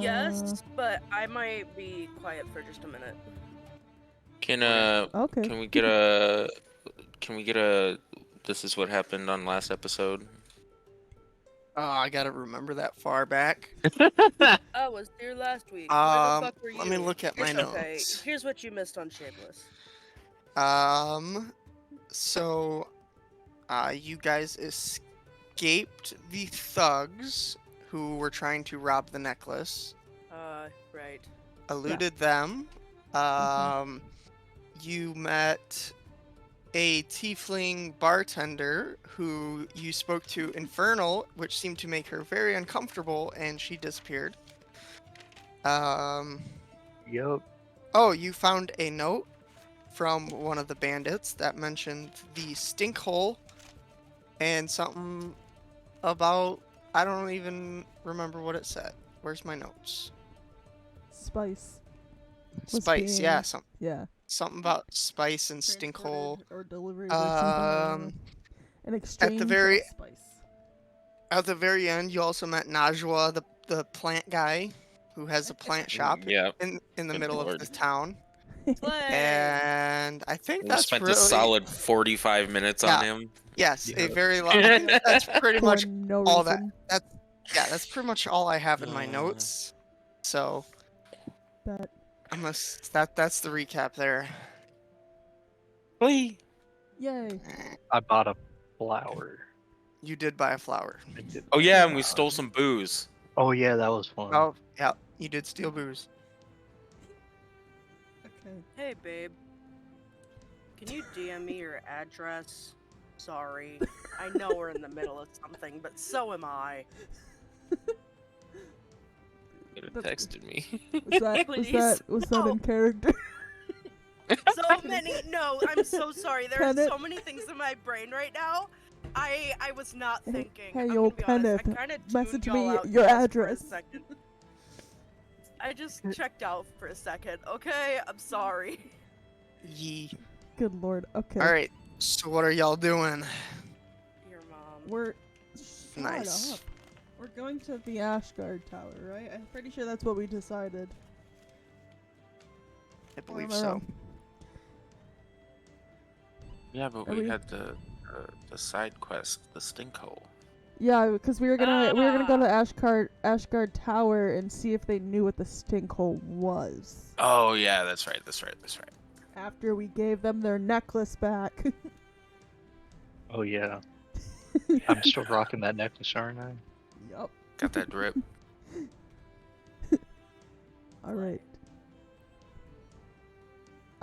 Yes, but I might be quiet for just a minute. Okay. Can we get a this is what happened on last episode? Oh, I gotta remember that far back. I was here last week. Where the fuck were you? Let me look at my It's okay. notes. Here's what you missed on Shameless. So, you guys escaped the thugs who were trying to rob the necklace. Right. Eluded them. You met a tiefling bartender who you spoke to Infernal, which seemed to make her very uncomfortable, and she disappeared. Yup. Oh, you found a note from one of the bandits that mentioned the Stinkhole and something about, I don't even remember what it said. Where's my notes? Spice. Spice, yeah, Yeah. something about spice and Stinkhole. Or delivered or something. An exchange of spice. At the very end, you also met Najwa, the plant guy, who has a plant shop in the middle of the town. And I think that's spent really... a solid 45 minutes on him. Yes, a very long. That's pretty much all reason. That's pretty much all I have in my notes. So that's the recap there. Whee! Yay! I bought a flower. You did buy a flower. I did. Oh yeah, and we stole some booze. Oh yeah, that was fun. Oh yeah, you did steal booze. Okay. Hey, babe. Can you DM me your address? Sorry. I know we're in the middle of something, but so am I. You could have texted me. Was that in character? So many. No, I'm so sorry. There are so many things in my brain right now. I was not thinking. Hey, I'm yo, gonna be honest, Kenneth, message me out your just address. For a second. I just checked out for a second. Okay, I'm sorry. Yee. Good lord. Okay. All right. So what are y'all doing? Your mom. We're nice. Up. We're going to the Ashgard Tower, right? I'm pretty sure that's what we decided. I believe so. Yeah, but we had the side quest, the Stinkhole. Yeah, because we were gonna go to Ashgard Tower and see if they knew what the Stinkhole was. Oh yeah, that's right. After we gave them their necklace back. Oh yeah. I'm still rocking that necklace, aren't I? Yup. Got that drip. Alright.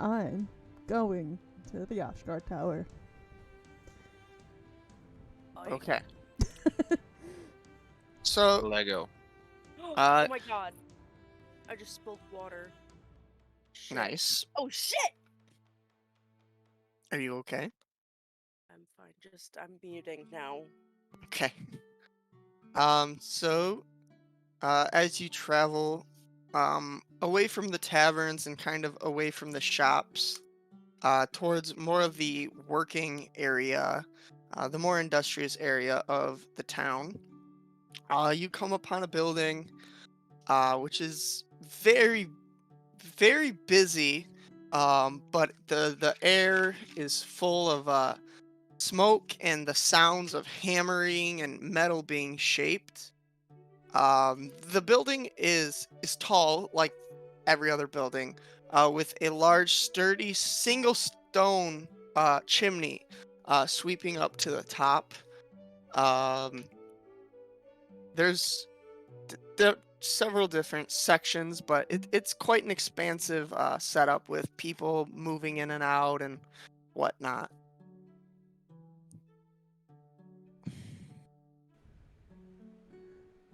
I'm going to the Ashgard Tower. Okay. So Lego. Oh my god. I just spilled water. Shit. Nice. Oh shit! Are you okay? I'm fine. I'm muting now. Okay. So, as you travel, away from the taverns and kind of away from the shops, towards more of the working area, the more industrious area of the town, you come upon a building, which is very, very busy, but the air is full of smoke and the sounds of hammering and metal being shaped. The building is tall, like every other building, with a large, sturdy, single stone chimney sweeping up to the top. There's several different sections, but it's quite an expansive setup with people moving in and out and whatnot.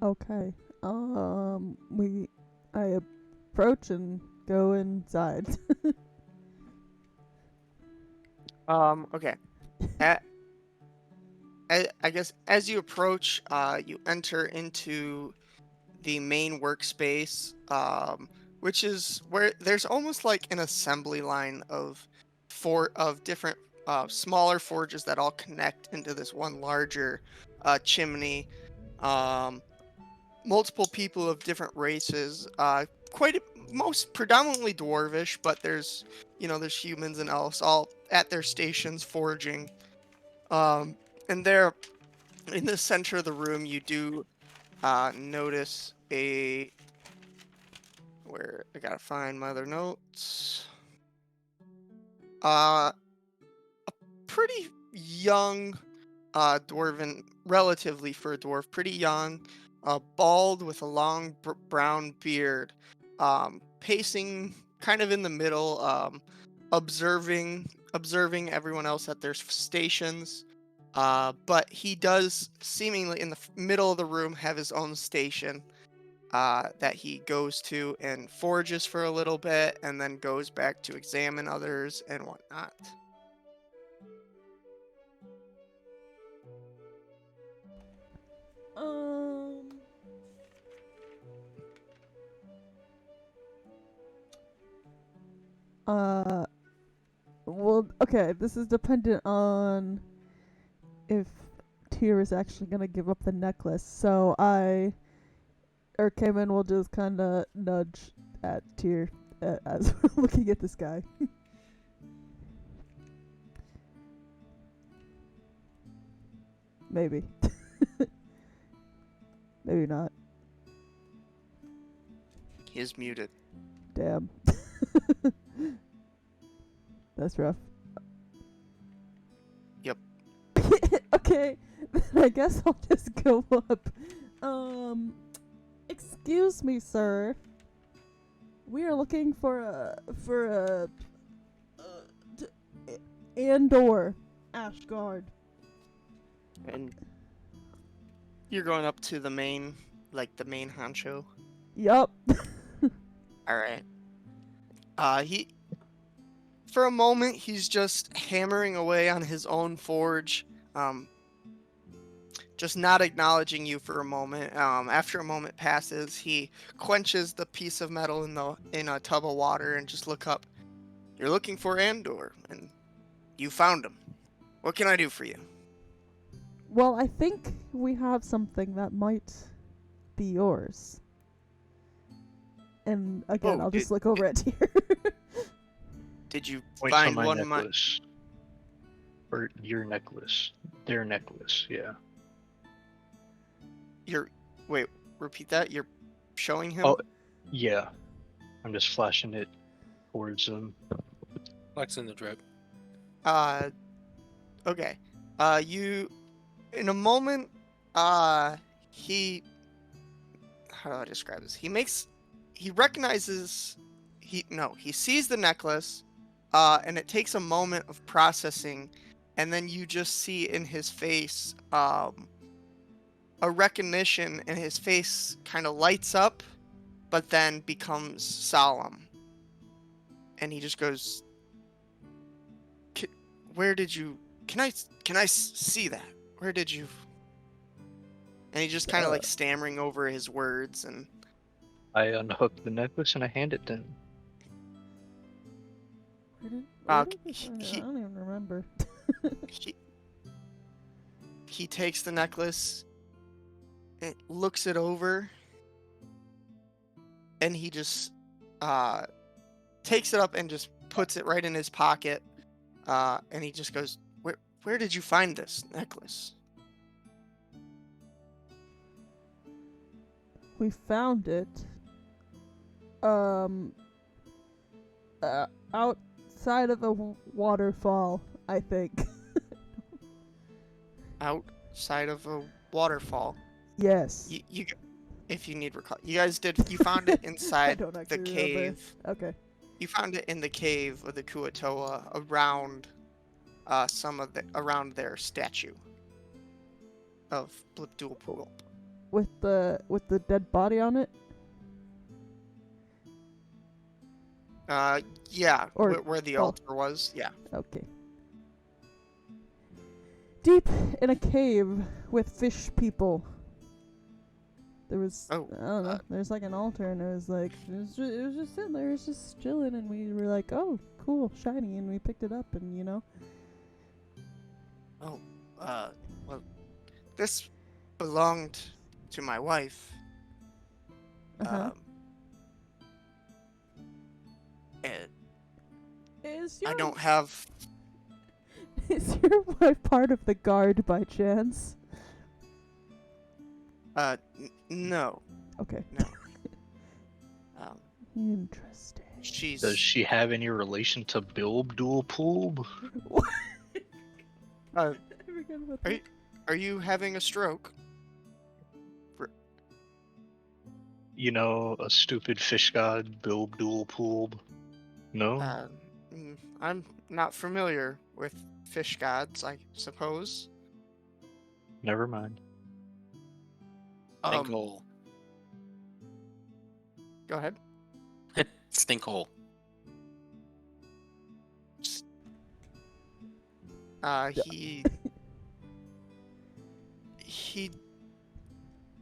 Okay. I approach and go inside. Okay. I guess as you approach, you enter into the main workspace, which is where there's almost like an assembly line of different smaller forges that all connect into this one larger chimney. multiple people of different races. Most predominantly dwarvish, but there's humans and elves all at their stations foraging. And there, in the center of the room, you do notice where I gotta find my other notes. A pretty young dwarven, relatively for a dwarf, pretty young, bald with a long brown beard, pacing kind of in the middle, observing everyone else at their stations. But he does seemingly in the middle of the room have his own station that he goes to and forages for a little bit, and then goes back to examine others and whatnot. Well, okay, this is dependent on if Tyr is actually gonna give up the necklace. So Cayman will just kind of nudge at Tyr as we're looking at this guy. Maybe. Maybe not. He is muted. Damn. That's rough. Yep. Okay, then I guess I'll just go up. Excuse me, sir. We are looking for Andor Ashgard. And you're going up to the main honcho. Yup. All right. For a moment, he's just hammering away on his own forge, just not acknowledging you for a moment. After a moment passes, he quenches the piece of metal in a tub of water and just look up. You're looking for Andor, and you found him. What can I do for you? Well, I think we have something that might be yours. And again, I'll just look over at Tyr. Did you Points on find my one of my... necklace. Or your necklace. Their necklace, yeah. Wait, repeat that? You're showing him? Oh, yeah. I'm just flashing it towards them. Flexing the drip. Okay. In a moment, he... How do I describe this? He recognizes... He sees the necklace, and it takes a moment of processing, and then you just see in his face, a recognition, and his face kind of lights up, but then becomes solemn. And he just goes, where did you... Can I see that? Where did you... And he just kind of stammering over his words, and... I unhook the necklace and I hand it to him. I don't even remember. He takes the necklace, and looks it over, and he just takes it up and just puts it right in his pocket, and he just goes, where did you find this necklace? We found it outside of a waterfall, I think. Outside of a waterfall? Yes. You if you need recall, you found it inside the cave. Remember. Okay. You found it in the cave of the Kuatoa, around around their statue of Blipdual. With the dead body on it? Yeah, Or where the altar was, yeah. Okay. Deep in a cave with fish people. There was, I don't know, there's like an altar, and it was just sitting there, it was just chilling, and we were like, oh, cool, shiny, and we picked it up, and well, this belonged to my wife, Uh-huh. And Is I your don't have. is your wife part of the guard by chance? No, Okay. no. Um, Interesting. Does she's. she have any relation to Bilb Dual Poob? Uh, I forgot about are that. you, are you having a stroke? You know, a stupid fish god, Bilb Dual Poob? No? I'm not familiar with fish gods, I suppose. Never mind. Stinkhole. Go ahead. Stinkhole. He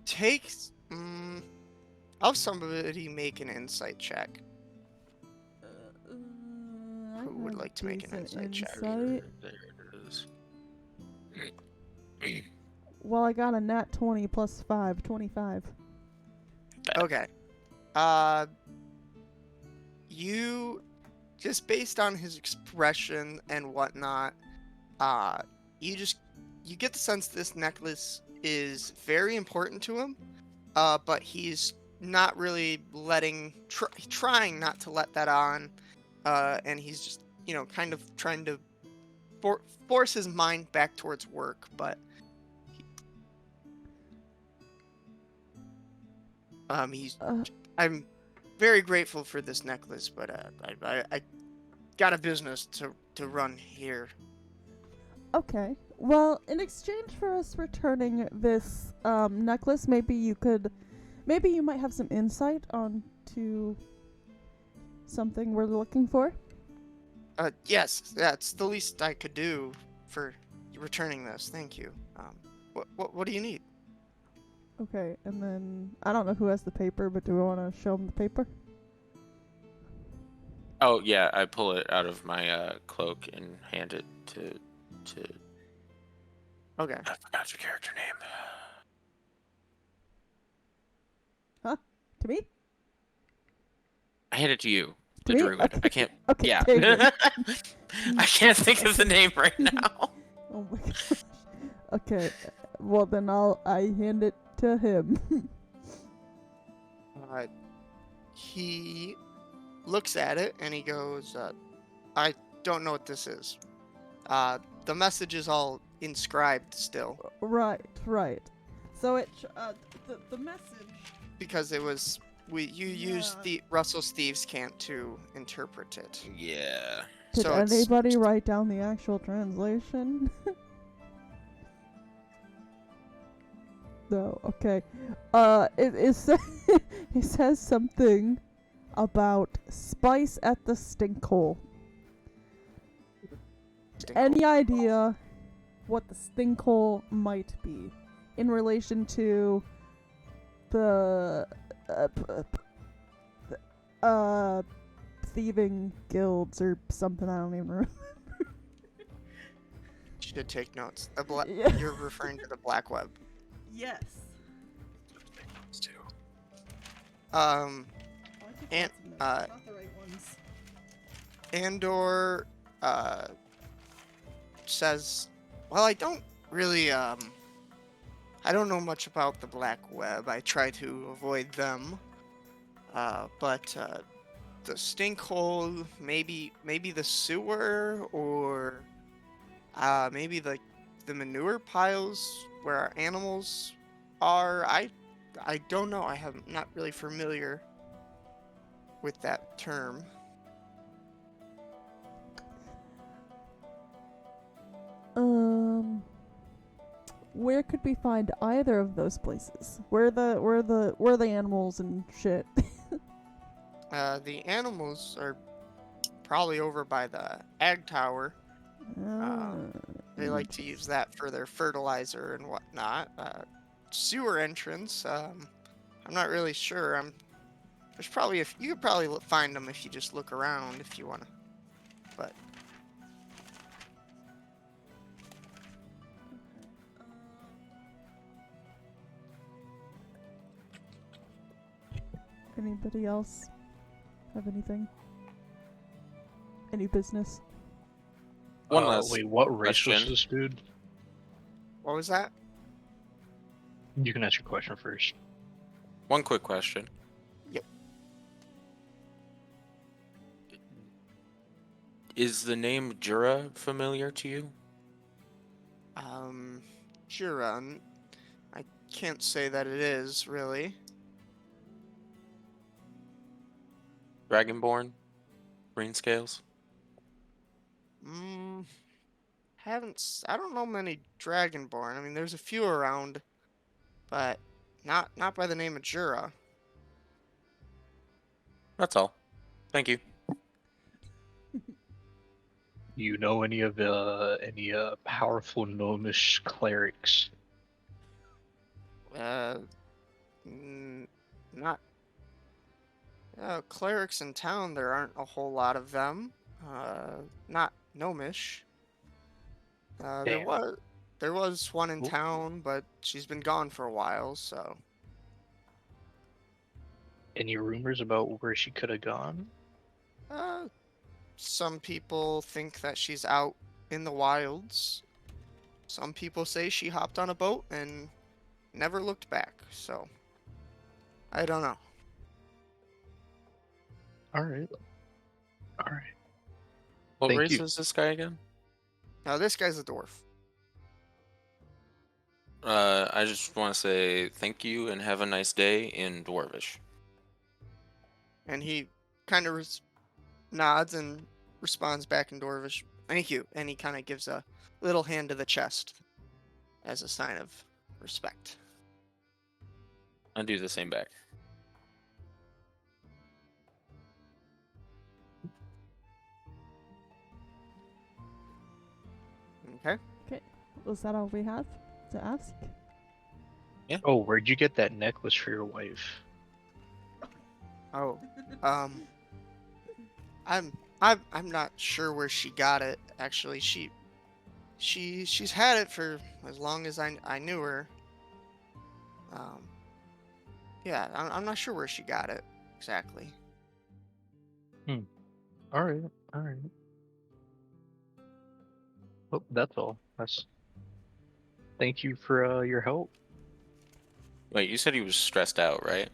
takes. I'll have somebody make an insight check. I Who would have like to make an decent insight check? insight. There it is. Well, I got a nat 20 plus 5, 25. Okay. You just based on his expression and whatnot, you get the sense this necklace is very important to him, but he's not really trying not to let that on, and he's just kind of trying to force his mind back towards work, but I'm very grateful for this necklace, but I got a business to run here. Okay. Well, in exchange for us returning this necklace, maybe you might have some insight onto something we're looking for. Yes, that's the least I could do for returning this. Thank you. What do you need? Okay, and then I don't know who has the paper, but do we want to show him the paper? Oh yeah, I pull it out of my cloak and hand it to. Okay. I forgot your character name. Huh? To me? I hand it to you, To the me? druid. Okay. I can't. Okay. Yeah. David. I can't think of the name right now. Oh my gosh. Okay. Well, then I hand it to him. He looks at it and he goes, I don't know what this is. The message is all inscribed still. Right. So the message. Because it was you used the Russell's Thieves Cant to interpret it. Yeah. Did So anybody write down the actual translation? No. Okay. It says something about spice at the Stinkhole. Any idea what the Stinkhole might be in relation to the thieving guilds or something? I don't even remember. should take notes. Yeah. You're referring to the Black Web. Yes. And not the right ones. Andor says, well, I don't really I don't know much about the Black Web. I try to avoid them. But the Stinkhole, maybe the sewer, or maybe the manure piles where our animals are. I don't know. I'm not really familiar with that term. Where could we find either of those places? Where the animals and shit? The animals are probably over by the ag tower. They like to use that for their fertilizer and whatnot. Sewer entrance. I'm not really sure. There's probably you could probably find them if you just look around if you wanna. But Anybody else have anything? Any business? One last Wait, what race was question. this dude? What was that? You can ask your question first. One quick question. Yep. Is the name Jura familiar to you? Jura. I can't say that it is, really. Dragonborn? Green scales? I don't know many Dragonborn. I mean, there's a few around, but not by the name of Jura. That's all. Thank you. You know any powerful gnomish clerics? Not clerics in town. There aren't a whole lot of them. Not gnomish. There Damn. was one in Cool. town, but she's been gone for a while, so. Any rumors about where she could have gone? Some people think that she's out in the wilds. Some people say she hopped on a boat and never looked back, so. I don't know. Alright. What Thank race you. is this guy again? Now, this guy's a dwarf. I just want to say thank you and have a nice day in Dwarvish. And he kind of nods and responds back in Dwarvish. Thank you. And he kind of gives a little hand to the chest as a sign of respect. I do the same back. Okay. Was that all we have to ask? Oh, where'd you get that necklace for your wife? Oh, I'm not sure where she got it. Actually, she's had it for as long as I knew her. Yeah, I'm not sure where she got it exactly. Alright. Oh, that's all. Thank you for your help. Wait, you said he was stressed out, right?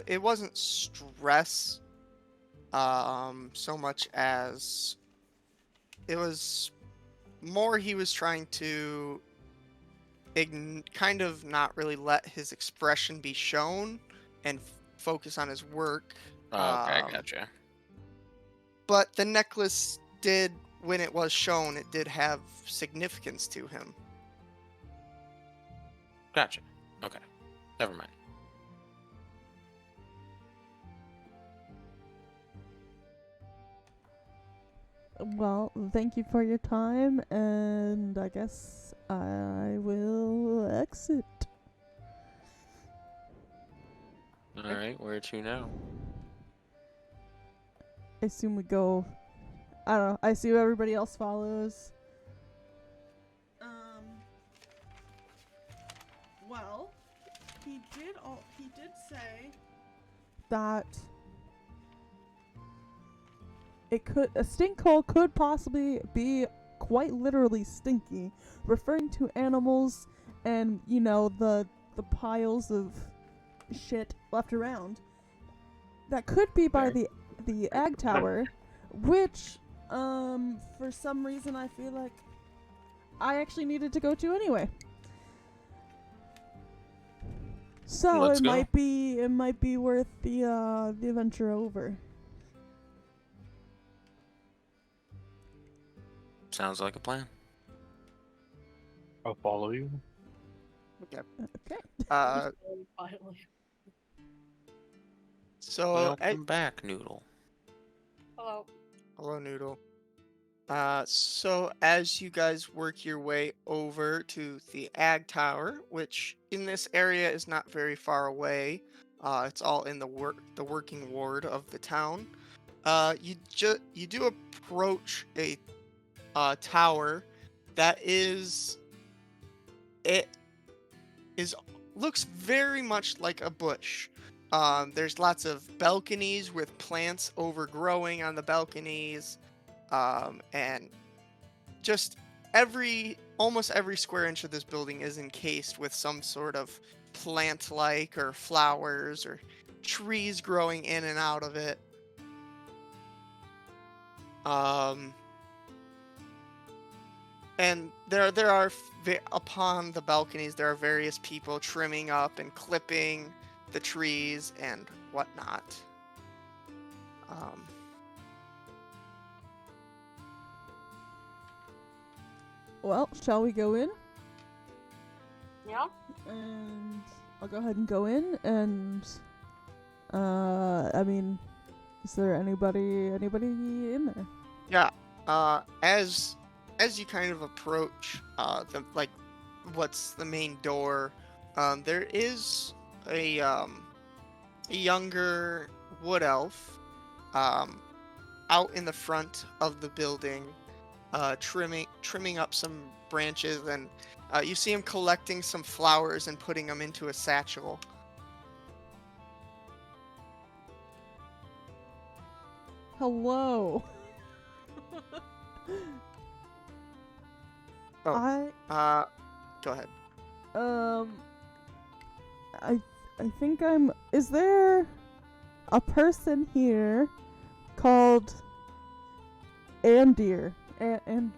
It wasn't stress, so much as it was more he was trying to kind of not really let his expression be shown and focus on his work. Oh, okay, I gotcha. But the necklace did, when it was shown, it did have significance to him. Gotcha. Okay. Never mind. Well, thank you for your time, and I guess I will exit. Alright, where to now? I assume we go. I don't know. I assume everybody else follows. Well, he did say that a stinkhole could possibly be quite literally stinky, referring to animals and, the piles of shit left around. That could be by the Ag Tower, which, for some reason I feel like I actually needed to go to anyway. So Let's it go. might be worth the adventure over. Sounds like a plan. I'll follow you. Okay. Okay. So Welcome back, Noodle. hello, Noodle. So as you guys work your way over to the Ag Tower, which in this area is not very far away, it's all in the working ward of the town. You do approach a tower that is looks very much like a bush. There's lots of balconies with plants overgrowing on the balconies, and just almost every square inch of this building is encased with some sort of plant-like or flowers or trees growing in and out of it. And there are upon the balconies there are various people trimming up and clipping the trees and whatnot. Well, shall we go in? Yeah. And I'll go ahead and go in. And I mean, is there anybody in there? Yeah. As you kind of approach what's the main door, there is a younger wood elf out in the front of the building, trimming up some branches, and you see him collecting some flowers and putting them into a satchel. Hello. Go ahead. I think is there a person here called Andir? Andir.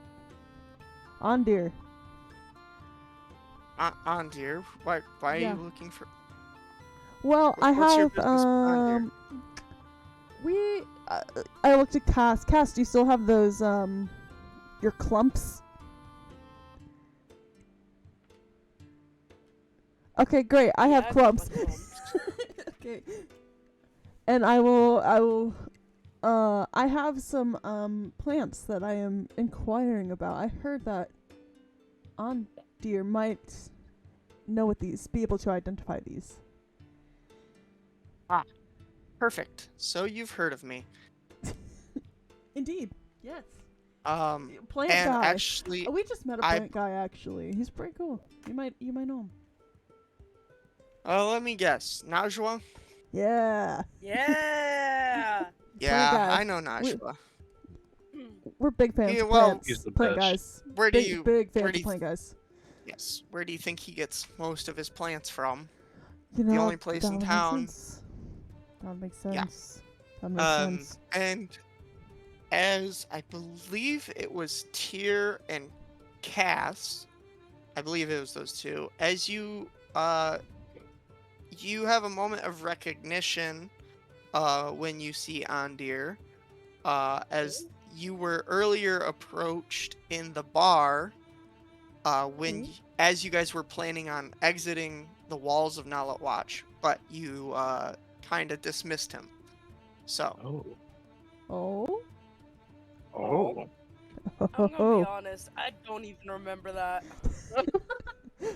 Andir? Why are Yeah. you looking for... Well, I What's your have business with Andir? I looked at Cas. Cas, do you still have those your clumps? Okay, great. I have clumps. Okay. And I have some plants that I am inquiring about. I heard that Andir might know what these, be able to identify these. Ah, perfect. So you've heard of me. Indeed. Yes. and Plant guy. actually, We just met a plant guy. Actually, he's pretty cool. You might know him. let me guess. Najwa? Yeah. Yeah, guy. I know Najwa. We're big fans Yeah, of well, plants. He's the Plant best. guys. Where do you... Big fans where do of you plant guys. Yes. Where do you think he gets most of his plants from? You know, only place in town. That makes Yeah. sense. That makes sense. And as I believe it was Tyr and Cass, I believe it was those two, as you have a moment of recognition when you see Andir, as you were earlier approached in the bar as you guys were planning on exiting the walls of Nalat Watch, but you kind of dismissed him. So. Oh. I'm gonna be honest, I don't even remember that.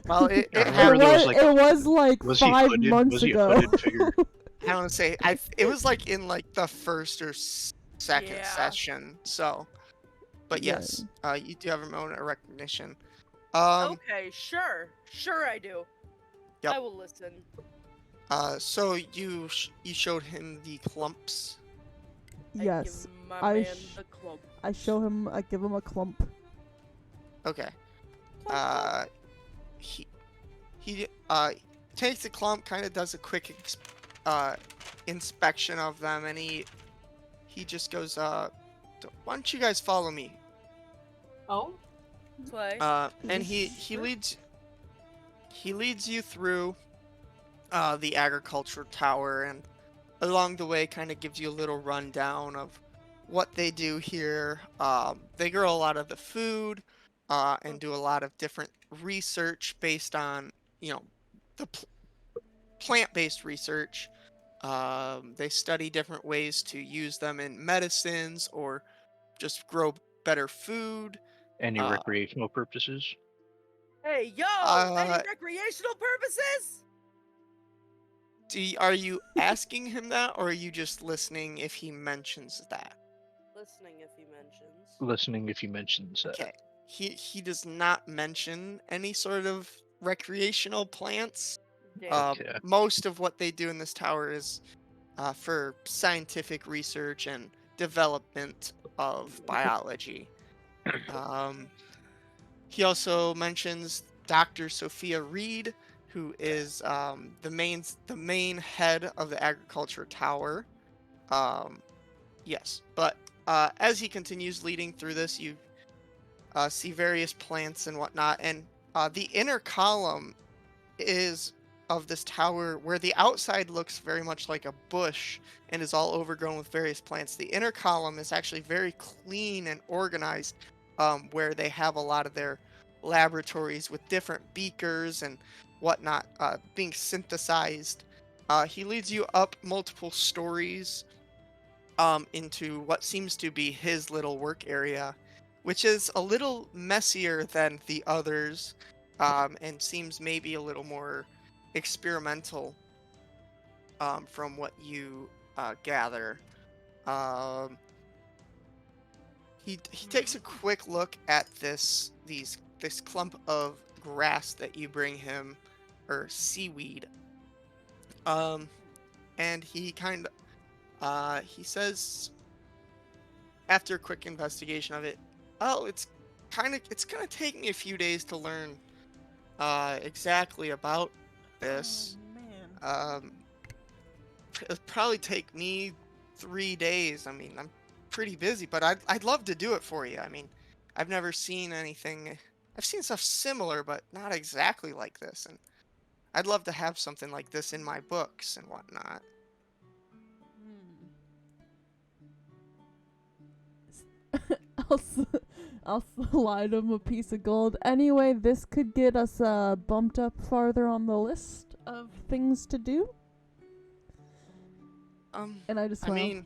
Well, I remember there was like... it was like Was he 5 hooded? months Was he a ago. hooded figure? I want to say it was like in like the first or second Yeah. session. So, but Yeah. yes, you do have a moment of recognition. Okay, sure I do. Yep. I will listen. So you showed him the clumps. Yes. I give my man the clump. I give him a clump. Okay. Clump. He takes the clump, kind of does a quick inspection of them, and he just goes, why don't you guys follow me? Oh. Play. And he leads you through the agriculture tower, and along the way kind of gives you a little rundown of what they do here. They grow a lot of the food and do a lot of different research based on, the plant-based research. They study different ways to use them in medicines or just grow better food. Any recreational purposes? Hey, yo! Any recreational purposes? Are you asking him that, or are you just listening if he mentions that? Listening if he mentions. Listening if he mentions that. Okay. He does not mention any sort of recreational plants. Yeah. Okay. Most of what they do in this tower is for scientific research and development of biology. Um, he also mentions Dr. Sophia Reed, who is the main head of the agriculture tower. Um, yes, but as he continues leading through this, you see various plants and whatnot, and the inner column is of this tower where the outside looks very much like a bush and is all overgrown with various plants. The inner column is actually very clean and organized, where they have a lot of their laboratories with different beakers and whatnot being synthesized. He leads you up multiple stories into what seems to be his little work area, which is a little messier than the others, and seems maybe a little more experimental from what you gather. Um, he takes a quick look at this clump of grass that you bring him, or seaweed, um, and he says, after a quick investigation of it, oh, it's gonna take me a few days to learn exactly about this. Oh man. It'll probably take me 3 days. I mean, I'm pretty busy, but I'd love to do it for you. I mean, I've never seen anything. I've seen stuff similar, but not exactly like this, and I'd love to have something like this in my books and whatnot. I'll, I'll slide him a piece of gold. Anyway, this could get us bumped up farther on the list of things to do. And I just smile. I mean,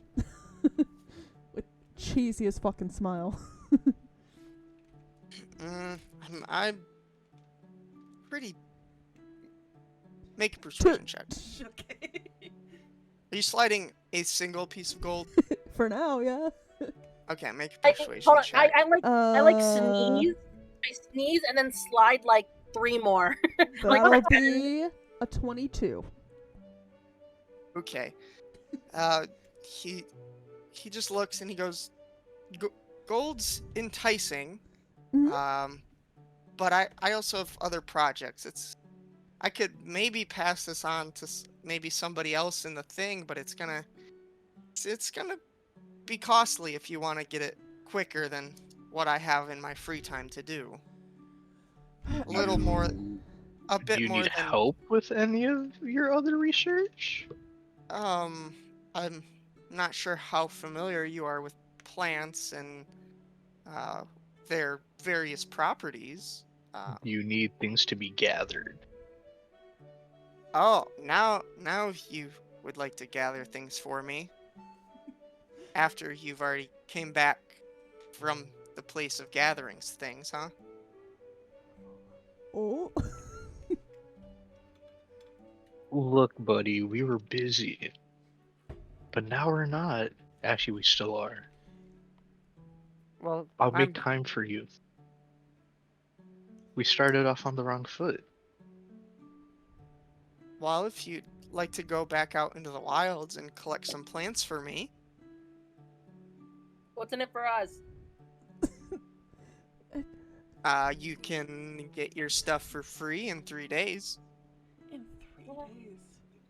with cheesiest fucking smile. I'm pretty. Make a persuasion check. Okay. Are you sliding a single piece of gold? For now, yeah. Okay, make a persuasion check. I like sneeze. I sneeze and then slide like 3 more. That'll be a 22. Okay. He just looks and he goes, "Gold's enticing. Mhm. But I also have other projects. I could maybe pass this on to maybe somebody else in the thing, but it's gonna be costly if you want to get it quicker than what I have in my free time to do. A little more, a Do bit you more need than help with any of your other research? I'm not sure how familiar you are with plants and their various properties. You need things to be gathered. Oh, now you would like to gather things for me after you've already came back from the place of gatherings things, huh? Oh. Look, buddy, we were busy. But now we're not. Actually, we still are. Well, I'll make time for you. We started off on the wrong foot. Well, if you'd like to go back out into the wilds and collect some plants for me. What's in it for us? You can get your stuff for free in 3 days. In 3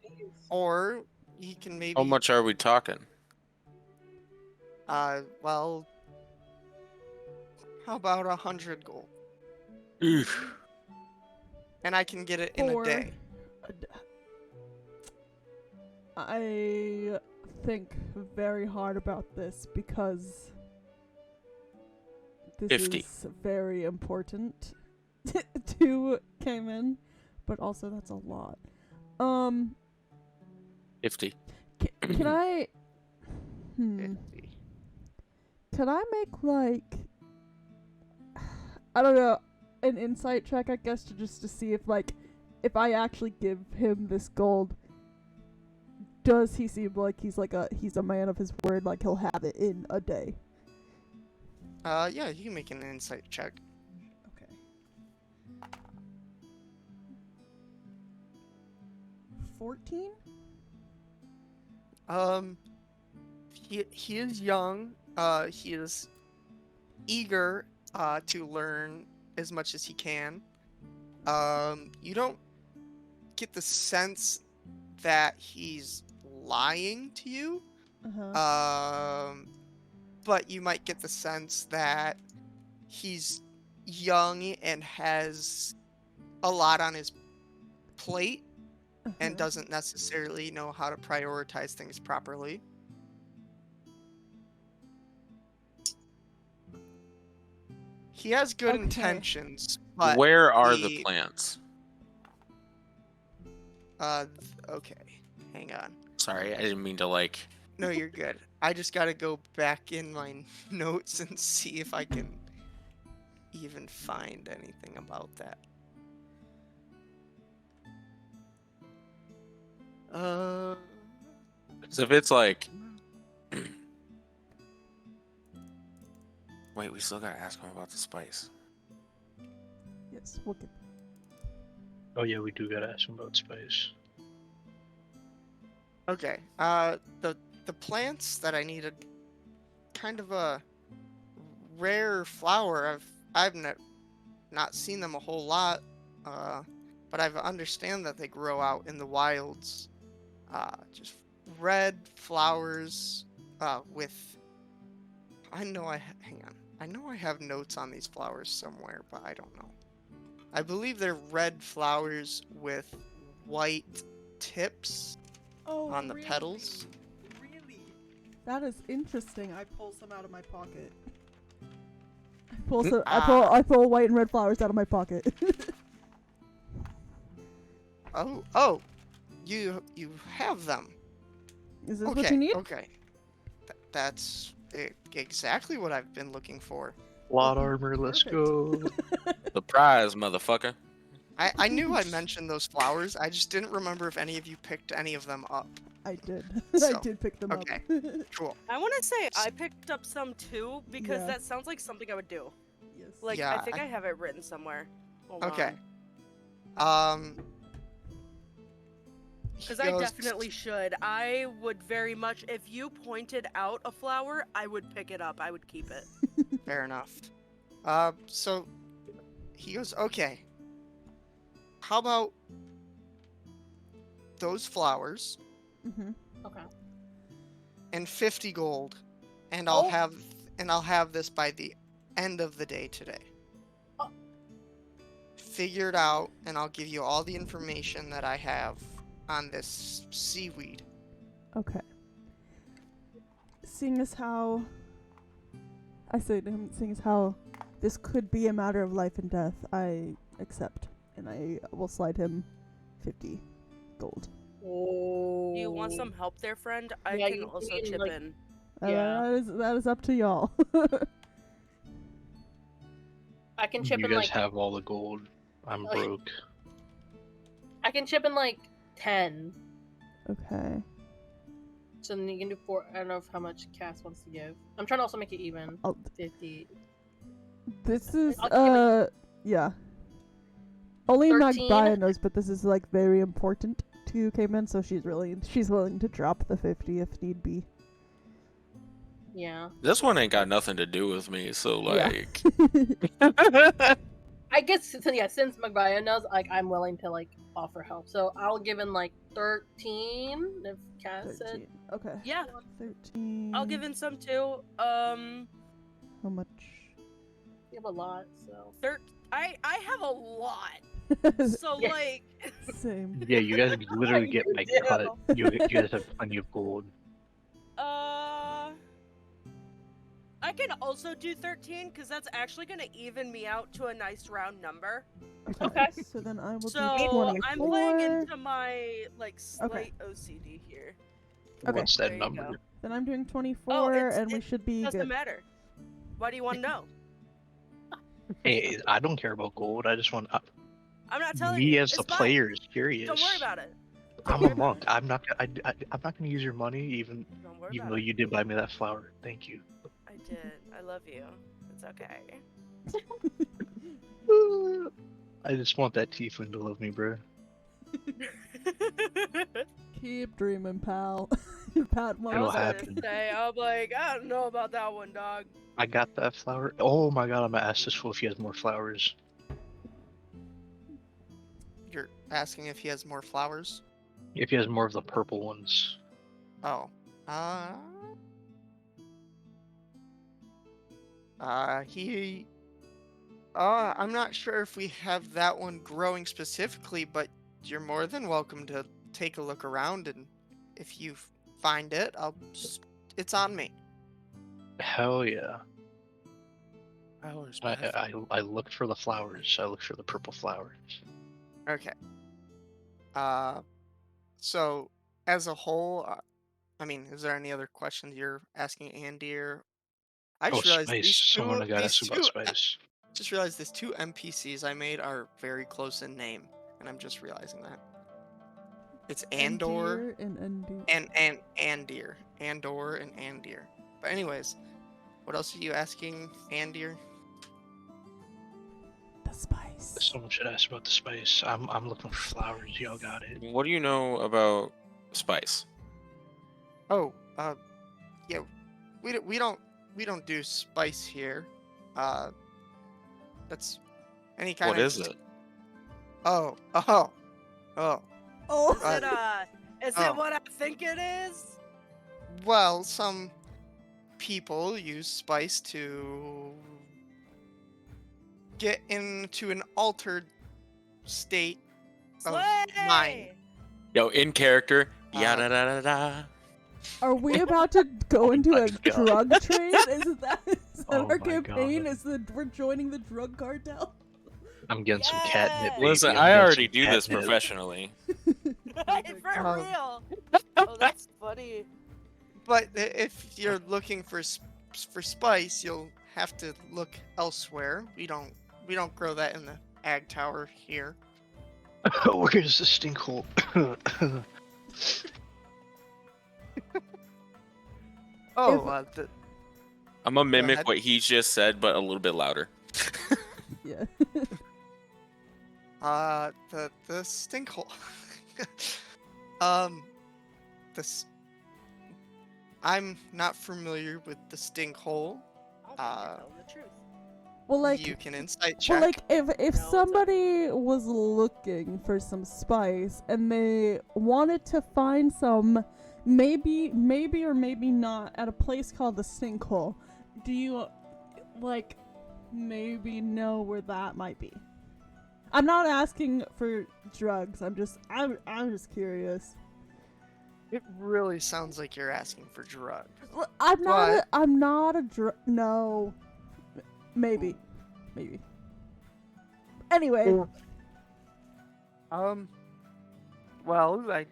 days. Or you can maybe... How much are we talking? Well... How about 100 gold? Oof. And I can get it in a day. I think very hard about this because this 50. is very important to Cayman, but also that's a lot. 50. Can I? 50. Can I make like I don't know, an insight check, I guess, to see if I actually give him this gold, does he seem like he's a man of his word, like he'll have it in a day? Yeah, you can make an insight check. Okay. 14? He is young. He is eager to learn as much as he can. You don't get the sense that he's lying to you. But you might get the sense that he's young and has a lot on his plate and doesn't necessarily know how to prioritize things properly. He has good intentions, but where are the plants? Okay, hang on. Sorry, I didn't mean to like. No, you're good. I just gotta go back in my notes and see if I can even find anything about that. So if it's like, wait, we still gotta ask him about the spice. Yes, we'll get. Oh yeah, we do gotta ask him about spice. Okay. The plants that I needed, kind of a rare flower. I've not seen them a whole lot, but I understand that they grow out in the wilds. Just red flowers with. Hang on. I know I have notes on these flowers somewhere, but I don't know. I believe they're red flowers with white tips on the petals. Really? That is interesting. I pull some out of my pocket. I pull white and red flowers out of my pocket. Oh, you have them. Is this what you need? Okay. That's exactly what I've been looking for. Plot armor, let's go. Surprise, motherfucker. I knew I mentioned those flowers. I just didn't remember if any of you picked any of them up. I did. So, I did pick them up. Okay, cool. I want to say I picked up some too because that sounds like something I would do. Yes. Like, I think I have it written somewhere. Hold Okay. on. Because I definitely should. I would very much, if you pointed out a flower, I would pick it up. I would keep it. Fair enough. So he goes, okay. How about those flowers? Mm-hmm. Okay. And 50 gold, and I'll have this by the end of the day today. Figure it out, and I'll give you all the information that I have on this seaweed. Okay. Seeing as how this could be a matter of life and death, I accept, and I will slide him 50 gold. Oh. Do you want some help there, friend? I can also chip in. That is up to y'all. I can chip in You guys have all the gold. I'm broke. I can chip in 10. Okay. So then you can do 4. I don't know how much Cass wants to give. I'm trying to also make it even. 50. This is yeah. Only 13. Magbaya knows, but this is very important to Cayman, so she's willing to drop the 50 if need be. Yeah. This one ain't got nothing to do with me, so like. I guess since Magbaya knows, I'm willing to offer help. So I'll give in 13 if Cass said. Okay. Yeah. 13. I'll give in some too. How much? You have a lot, so. I have a lot. So Same. Yeah, you guys literally get my cut. You guys have plenty of gold. I can also do 13 because that's actually gonna even me out to a nice round number. Okay. So then I will do 24. I'm playing into my slight OCD here. Okay. What's that number? Go. Then I'm doing 24, and we should be doesn't good. matter. Why do you want to know? Hey, I don't care about gold. I just want. I'm not telling me you. as the player is curious. Don't worry about it. I'm a monk. I'm not gonna use your money, even though you did buy me that flower. Thank you. I did. I love you. It's okay. I just want that tiefling to love me, bro. Keep dreaming, pal. Pat I It'll was gonna happen. say, I'm like, I don't know about that one, dog. I got that flower. Oh my god, I'm gonna ask this fool if he has more flowers. You're asking if he has more flowers? If he has more of the purple ones. Oh. I'm not sure if we have that one growing specifically, but you're more than welcome to take a look around, and if you find it, it's on me. Hell yeah. Flowers, I looked for the flowers. I looked for the purple flowers. Okay. So as a whole, I mean, is there any other questions you're asking Andy? Or I Oh, just realized spice. Someone got asked about spice. just realized these two NPCs I made are very close in name, and I'm just realizing that. It's Andor and Andir. and Andir. Andor and Andir. But anyways, what else are you asking, Andir? The spice. Someone should ask about the spice. I'm looking for flowers. Y'all got it. What do you know about spice? Oh, yeah, we don't do spice here. That's any kind What of. is it? Oh. Is Oh. it what I think it is? Well, some people use spice to get into an altered state of mind. Yo, in character. Uh, Yada da da da. Are we about to go into my a God. drug trade? Is that Oh our my campaign? God. Is that we're joining the drug cartel? I'm getting some catnip. Yes! Baby. Listen, I'm I getting already some do this catnip. professionally. For Um, real. Oh, that's funny. But if you're looking for spice, you'll have to look elsewhere. We don't grow that in the ag tower here. Where's the stinkhole? Oh, I'm gonna mimic ahead. what he just said, but a little bit louder. Yeah. the stinkhole. This. I'm not familiar with the stinkhole. I don't think you're telling the truth. Well, like, You can insight check. well, like if No, it's somebody was looking for some spice and they wanted to find some, maybe or maybe not, at a place called the Stinkhole, do you like maybe know where that might be? I'm not asking for drugs. I'm just curious. It really sounds like you're asking for drugs. Well, I'm not a drug. No, maybe. Anyway, Well,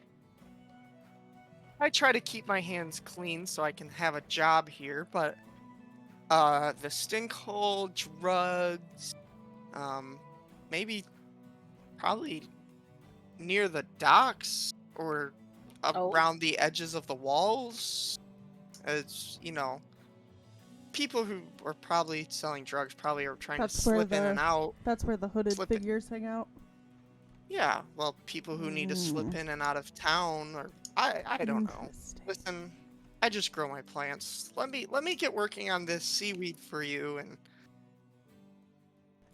I try to keep my hands clean so I can have a job here, but the stinkhole, drugs, probably near the docks or around the edges of the walls. As you know, people who are probably selling drugs probably are trying to slip in and out. that's where the hooded Slip it. figures hang out. Yeah, well, people who need to slip in and out of town, or I don't know. Interesting. Listen, I just grow my plants. Let me get working on this seaweed for you,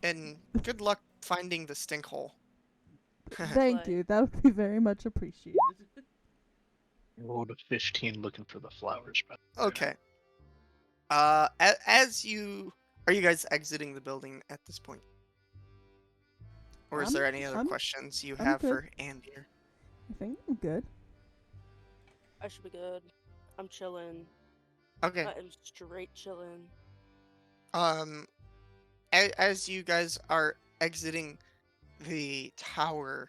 and good luck finding the stinkhole. Thank you. That would be very much appreciated. Rolled a 15 looking for the flowers. But Okay. As you are you guys exiting the building at this point, or is there any other questions you have good. for Andy? I think I'm good. I should be good. I'm chilling. Okay. I'm straight chilling. As you guys are exiting the tower,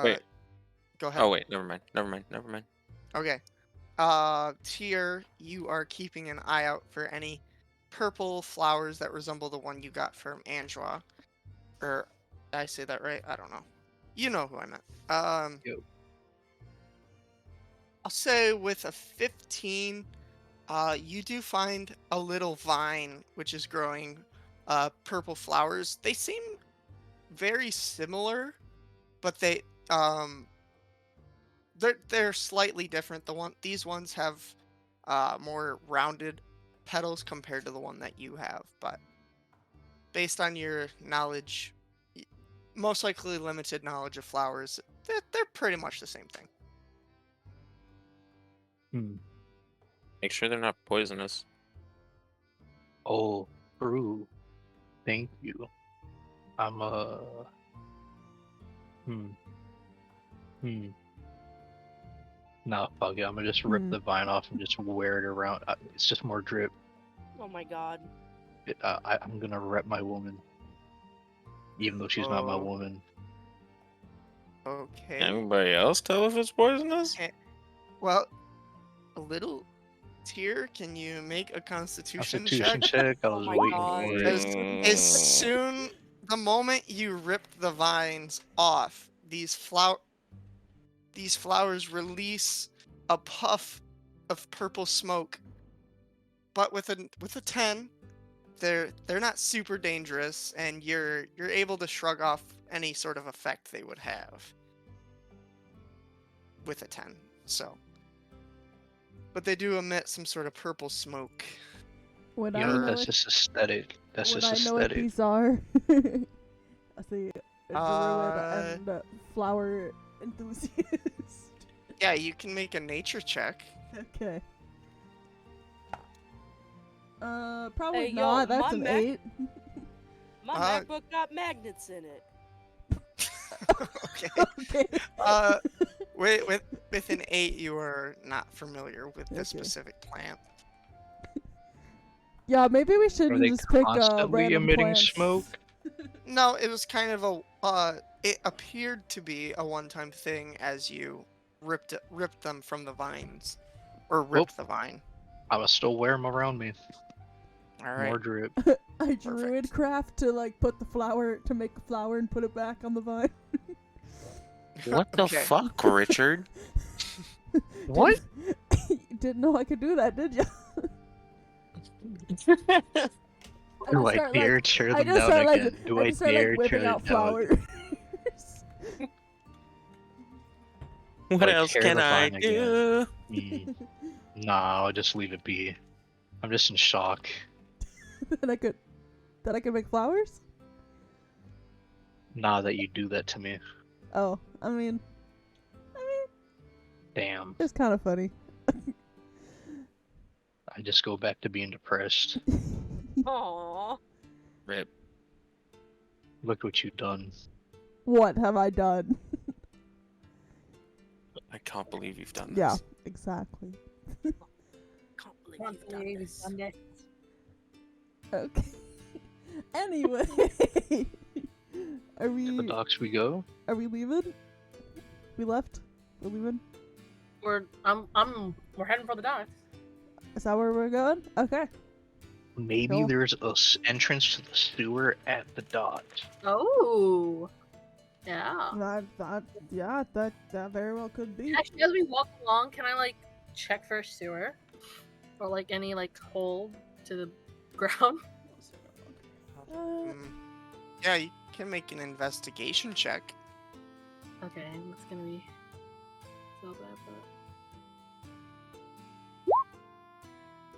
Wait. go ahead. Oh wait, never mind. Okay. Tier, you are keeping an eye out for any purple flowers that resemble the one you got from Angela. Or, did I say that right? I don't know. You know who I meant. Yo. I'll say with a 15, you do find a little vine which is growing purple flowers. They seem very similar, but they're slightly different. These ones have more rounded petals compared to the one that you have, but based on your knowledge, most likely limited knowledge of flowers, they're pretty much the same thing. Make sure they're not poisonous. Oh, true. Thank you. I'm Nah, fuck it. I'm gonna just rip the vine off and just wear it around. It's just more drip. Oh my god. I'm gonna rep my woman, even though she's not my woman. Okay. Anybody else tell if it's poisonous? Well, a little Tier, can you make a Constitution Constitution check? check. I was my waiting God. for it. As soon the moment you rip the vines off, these flowers release a puff of purple smoke. But with a 10, they're not super dangerous, and you're able to shrug off any sort of effect they would have with a 10. So, but they do emit some sort of purple smoke. Would I Yeah, know that's it? just aesthetic. That's Would just I know what aesthetic. these are? I see a Uh, druid and flower enthusiast. Yeah, you can make a nature check. Okay. Probably Hey, yo, not. That's my an Mac- 8. My Uh, MacBook got magnets in it. Okay. Okay. With an 8, you are not familiar with this Okay. specific plant. Yeah, maybe we Are shouldn't they just pick constantly random emitting plants. smoke? No, it was kind of it appeared to be a one-time thing as you ripped them from the vines, or ripped the vine. I will still wear them around me. All right. More drip. I druid craft to like put the flower to make a flower and put it back on the vine. What the Okay. fuck, Richard? What? You didn't know I could do that, did you? Do I dare tear them down again? Do I dare tear whipping them out down flowers. again? What I else tear can the I vine do? Nah, I'll just leave it be. I'm just in shock. that I could make flowers? Nah, that you do that to me. Oh, I mean, Damn. it's kind of funny. I just go back to being depressed. Aww. Rip. Look what you've done. What have I done? I can't believe you've done this. Yeah, exactly. Can't believe you've done this. Okay. Anyway, are To the docks we go. Are we leaving? We left. We're leaving. We're heading for the docks. Is that where we're going? Okay. Maybe Cool. there's a entrance to the sewer at the docks. Oh. Yeah. That very well could be. Actually, as we walk along, can I like check for a sewer or like any like hole to the ground? Yeah, you can make an investigation check. Okay, it's gonna be so bad, but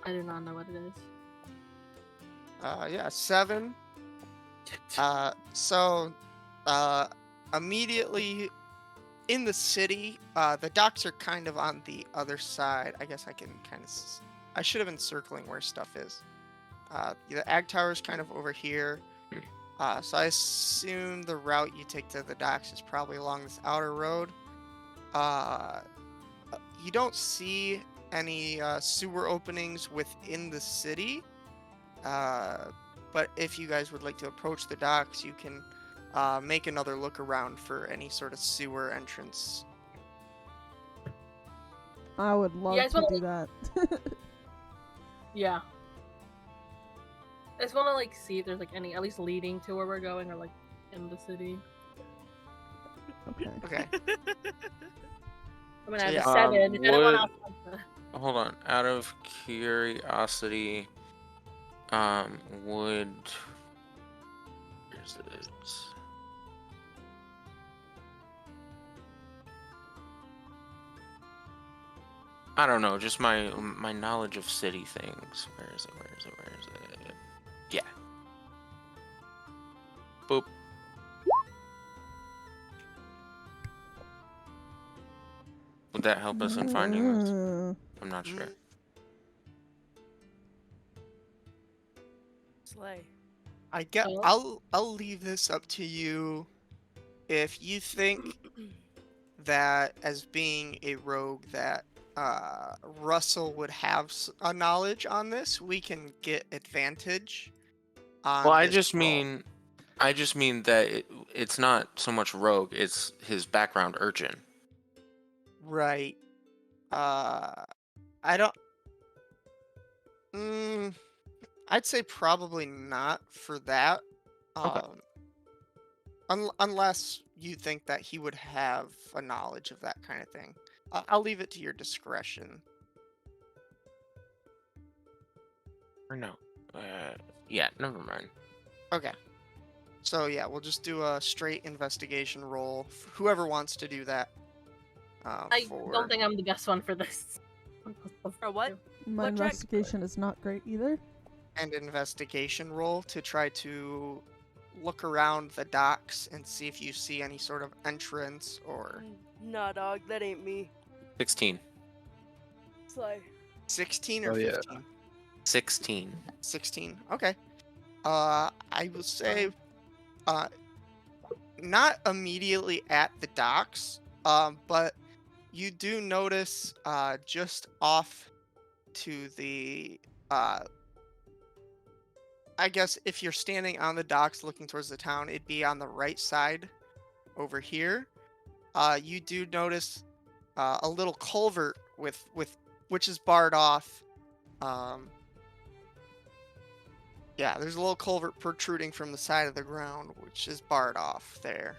I do not know what it is. Yeah, 7. Immediately in the city, the docks are kind of on the other side. I guess I can kind of. I should have been circling where stuff is. The Ag Tower is kind of over here. So I assume the route you take to the docks is probably along this outer road. You don't see any sewer openings within the city. But if you guys would like to approach the docks, you can make another look around for any sort of sewer entrance. I would love guys to wanna, do that. Yeah. I just want to like see if there's like any at least leading to where we're going or like in the city. Okay. Okay. I mean, So, I have yeah. a 7. If anyone would- else wants to... Hold on. Out of curiosity, would where's it? I don't know, just my knowledge of city things. Where is it? Yeah. Boop. Would that help us in finding this? I'm not sure. Slay. I'll leave this up to you. If you think that as being a rogue that Russell would have a knowledge on this, we can get advantage on Well, I this just roll. mean that it's not so much rogue; it's his background urchin. Right. I don't. I'd say probably not for that. Okay. Unless you think that he would have a knowledge of that kind of thing. I'll leave it to your discretion. Or no. Yeah, never mind. Okay. So yeah, we'll just do a straight investigation roll. Whoever wants to do that. I don't think I'm the best one for this. For what? My What check? investigation is not great either. And investigation roll to try to look around the docks and see if you see any sort of entrance or. Nah, dog, that ain't me. 16. Slay. 16 or Oh, yeah. 15? 16. 16. Okay. I will say, not immediately at the docks, but you do notice, just off to the, I guess if you're standing on the docks looking towards the town, it'd be on the right side over here. You do notice, a little culvert with which is barred off. Yeah, there's a little culvert protruding from the side of the ground, which is barred off there.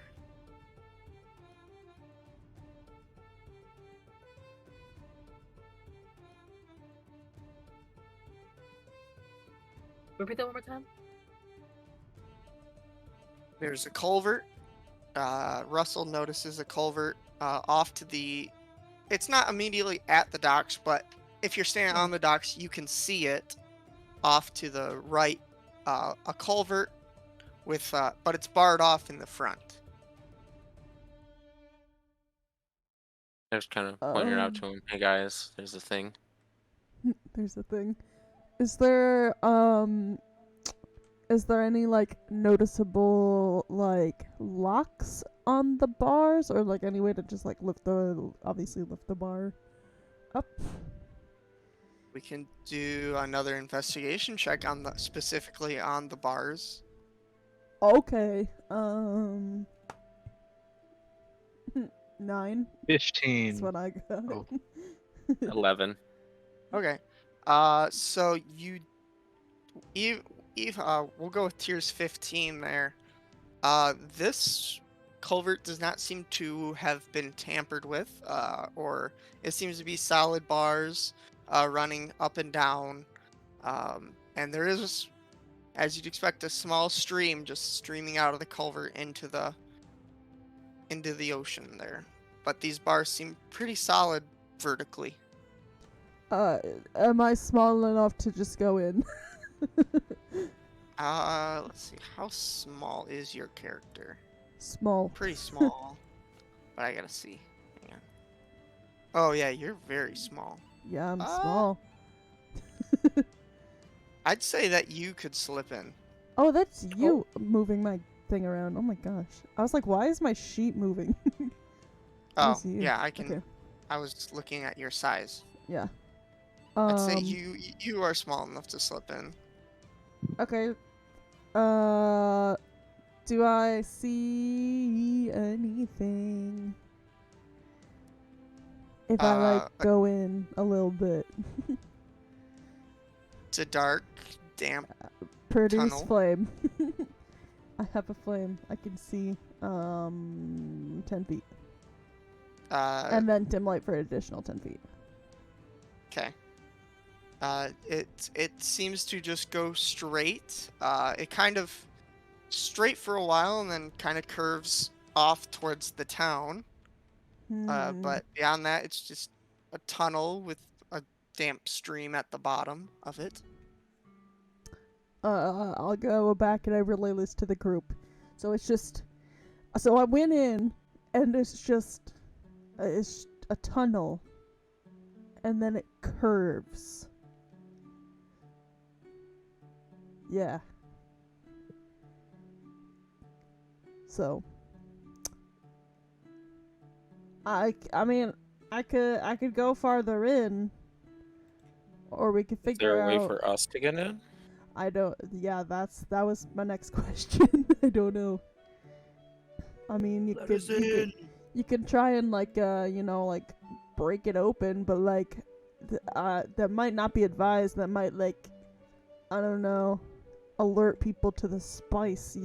Repeat that one more time. There's a culvert. Russell notices a culvert off to the. It's not immediately at the docks, but if you're standing on the docks, you can see it off to the right. A culvert with, but it's barred off in the front. I just kind of pointed out to him, hey guys, there's a thing. There's a thing. Is there any like noticeable like locks on the bars, or like any way to just like lift the bar up? We can do another investigation check on specifically on the bars. Okay. 9. 15. That's what I got. Oh. 11. Okay. So we'll go with tiers 15 there. This culvert does not seem to have been tampered with, or it seems to be solid bars, running up and down. And there is, as you'd expect, a small stream just streaming out of the culvert into the ocean there. But these bars seem pretty solid vertically. Am I small enough to just go in? Let's see. How small is your character? Small. Pretty small. But I gotta see. Hang on. Oh yeah, you're very small. Yeah, I'm small. I'd say that you could slip in. Oh, that's you moving my thing around. Oh my gosh. I was like, why is my sheet moving? Oh, see you. yeah, I can. Okay. I was looking at your size. Yeah. I'd say you are small enough to slip in. Okay. Do I see anything? If I like go in a little bit. It's a dark, damp Produce tunnel. flame. I have a flame. I can see 10 feet. And then dim light for an additional 10 feet. Okay. It seems to just go straight. It kind of straight for a while and then kind of curves off towards the town. But beyond that, it's just a tunnel with damp stream at the bottom of it. I'll go back and I relay this to the group. So I went in, and it's just it's a tunnel, and then it curves. Yeah. So I mean I could go farther in, or we could Is there figure a way out. for us to get in? I don't. Yeah, that was my next question. I don't know. I mean, you could try and like break it open, but like that might not be advised. That might like I don't know, alert people to the spice.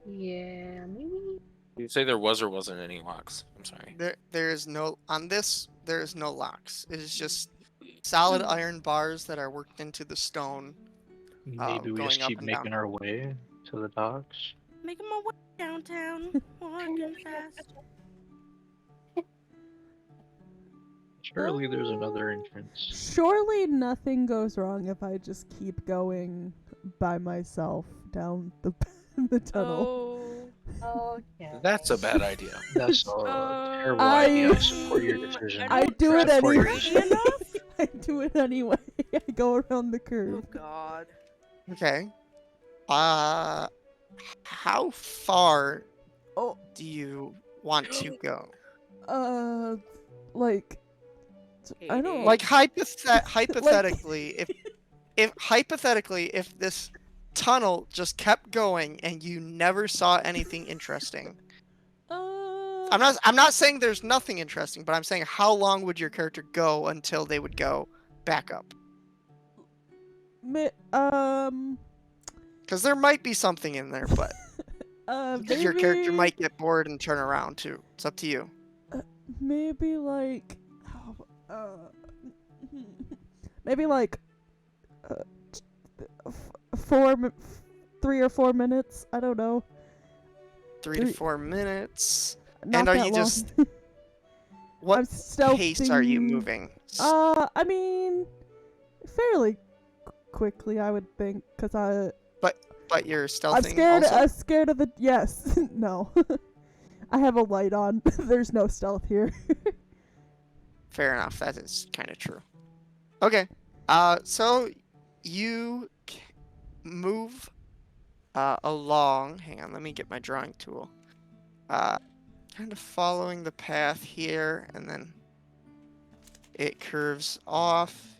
Yeah, maybe. Did you say there was or wasn't any locks? I'm sorry. There is no on this. There is no locks. It is just solid iron bars that are worked into the stone. Maybe we going just up keep and making down. our way to the docks. Making my way downtown, walking fast. Surely there's another entrance. Surely nothing goes wrong if I just keep going by myself down the tunnel. Oh, okay. That's a bad idea. That's a terrible I- idea. I support your decision. I don't do it trust anyway. Brady enough? I do it anyway. I go around the Oh curve. God. Okay. How far Oh, do you want to go? like I don't Like hypothetically, if this tunnel just kept going and you never saw anything interesting. I'm not saying there's nothing interesting, but I'm saying how long would your character go until they would go back up? Because there might be something in there, but your character maybe- might get bored and turn around too. It's up to you. maybe like maybe like 3 or 4 minutes. I don't know. 3 to 4 minutes. Not And are that you long. just I'm what pace are you stealthing. moving? I mean, fairly quickly, I would think, because But you're stealthing I'm scared. also? I'm scared of the. Yes, no. I have a light on. There's no stealth here. Fair enough. That is kind of true. Okay. So you move along. Hang on, let me get my drawing tool. Kind of following the path here, and then it curves off.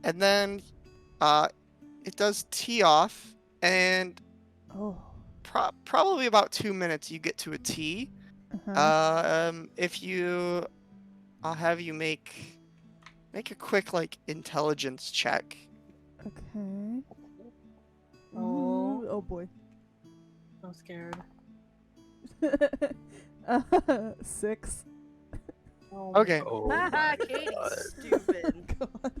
And then it does tee off, and Oh. probably about 2 minutes you get to a T. If you, I'll have you make a quick like intelligence check. Okay. Oh. Oh boy. I'm scared. 6. Oh. Okay. Oh Haha, my Katie's God. stupid. God.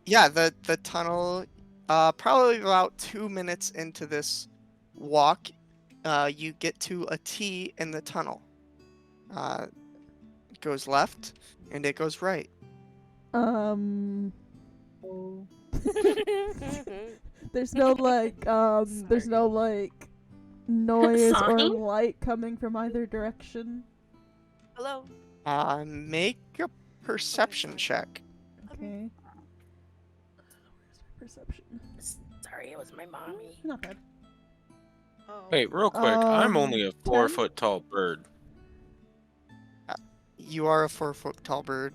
Yeah, the tunnel. Probably about 2 minutes into this walk, you get to a T in the tunnel. It goes left and it goes right. Oh. There's no like there's no like noise or Sorry? light coming from either direction. Hello. Make a perception check. Okay. Where's my perception? Sorry, it was my mommy. Not bad. Oh. Wait, real quick. I'm only a 4 10? foot tall bird. You are a 4 foot tall bird.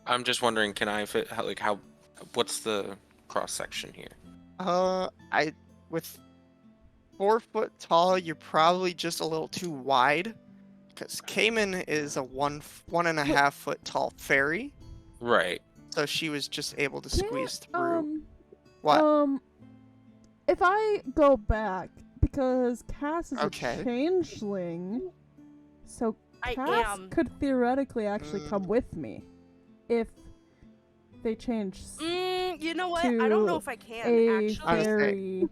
I'm just wondering, can I fit? What's the cross section here? With 4 foot tall, you're probably just a little too wide. Because Cayman is a 1.5 foot tall fairy, Right. so she was just able to squeeze through. Um, What? If I go back, because Cass is Okay. a changeling, so I Cass am. could theoretically actually come Mm. with me if they change You know what? I don't know to if I can a actually. Honestly. fairy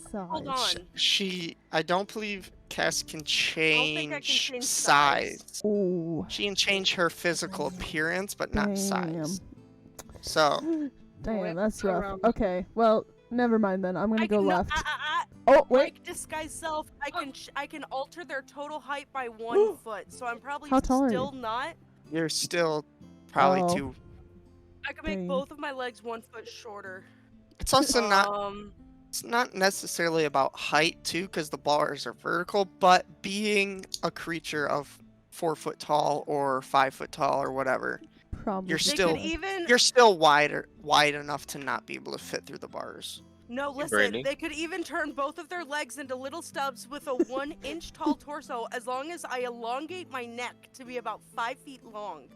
Hold Size. on. I don't believe Cass can think I can change change size. size. Ooh. She can change her physical appearance, but not Damn. size. So, Damn, that's Whip rough. around. Okay, well, never mind then. I'm gonna go no, left. Oh, wait. Like disguise self, I can alter their total height by 1 foot, so I'm probably How tall are still you? not. you're still probably Oh. too. I can make Dang. both of my legs 1 foot shorter. It's also not. Um, It's not necessarily about height too, because the bars are vertical, but being a creature of 4 foot tall or 5 foot tall or whatever, Probably. You're they still- could even you're still wide enough to not be able to fit through the bars. no listen. Brandy? They could even turn both of their legs into little stubs with a 1 inch tall torso, as long as I elongate my neck to be about 5 feet long.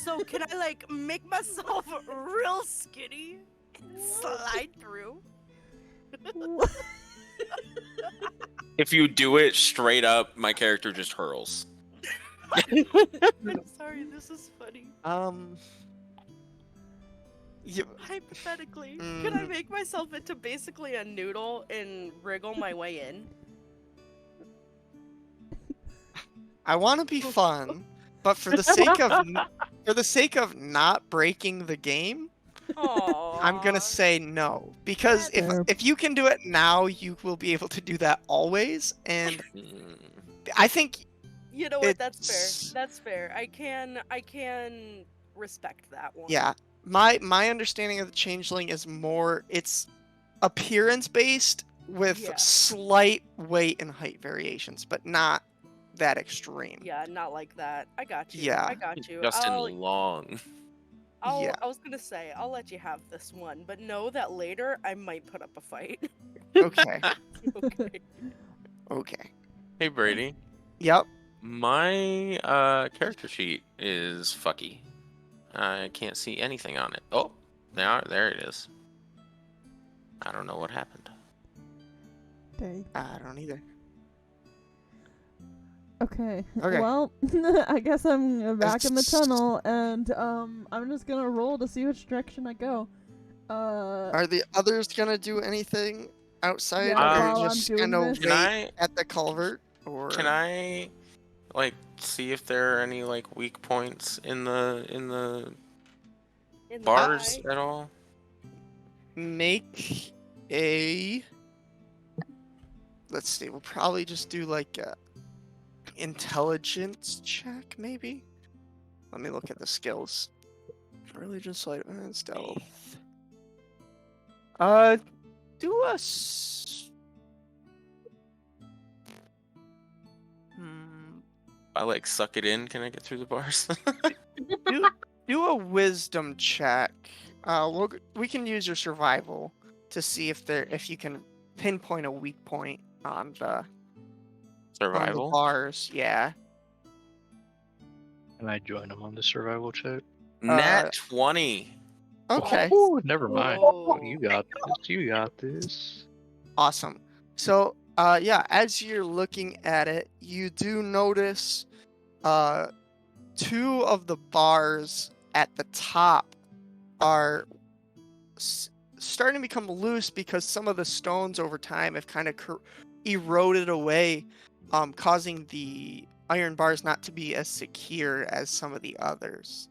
So can I like make myself real skinny and slide through? If you do it straight up, my character just hurls. I'm sorry, this is funny. Hypothetically, could I make myself into basically a noodle and wriggle my way in? I want to be fun, but for the sake of not breaking the game, I'm gonna say no, because Fair. if you can do it now, you will be able to do that always, and Mm. I think You know what? That's it's- fair. That's fair. I can respect that one. yeah, my understanding of the changeling is more it's appearance based with Yeah. slight weight and height variations, but not that extreme. Yeah, not like that. I got you. Yeah. I got you. Justin Long. Yeah. I was gonna say I'll let you have this one, but know that later I might put up a fight. Okay. Okay. Okay. Hey Brady, Yep. my character sheet is fucky. I can't see anything on it. Oh, there it is. I don't know what happened. Dang. I don't either. Okay. Okay. Well, I guess I'm back in the tunnel, and I'm just gonna roll to see which direction I go. Are the others gonna do anything outside, Yeah, or while I'm just doing kind of this- Can wait I at the culvert? Or can I like see if there are any like weak points in the In the bars eye. at all? make a? Let's see. We'll probably just do like a intelligence check, maybe. Let me look at the skills. Really, just like stealth. Do a. I like suck it in. Can I get through the bars? Do a wisdom check. We can use your survival to see if you can pinpoint a weak point on the Survival. bars. Yeah. Can I join them on the survival check? Nat 20. Okay. Oh, never mind. Whoa. You got this. You got this. Awesome. So, yeah, as you're looking at it, you do notice, two of the bars at the top are starting to become loose because some of the stones over time have kind of eroded away, causing the iron bars not to be as secure as some of the others.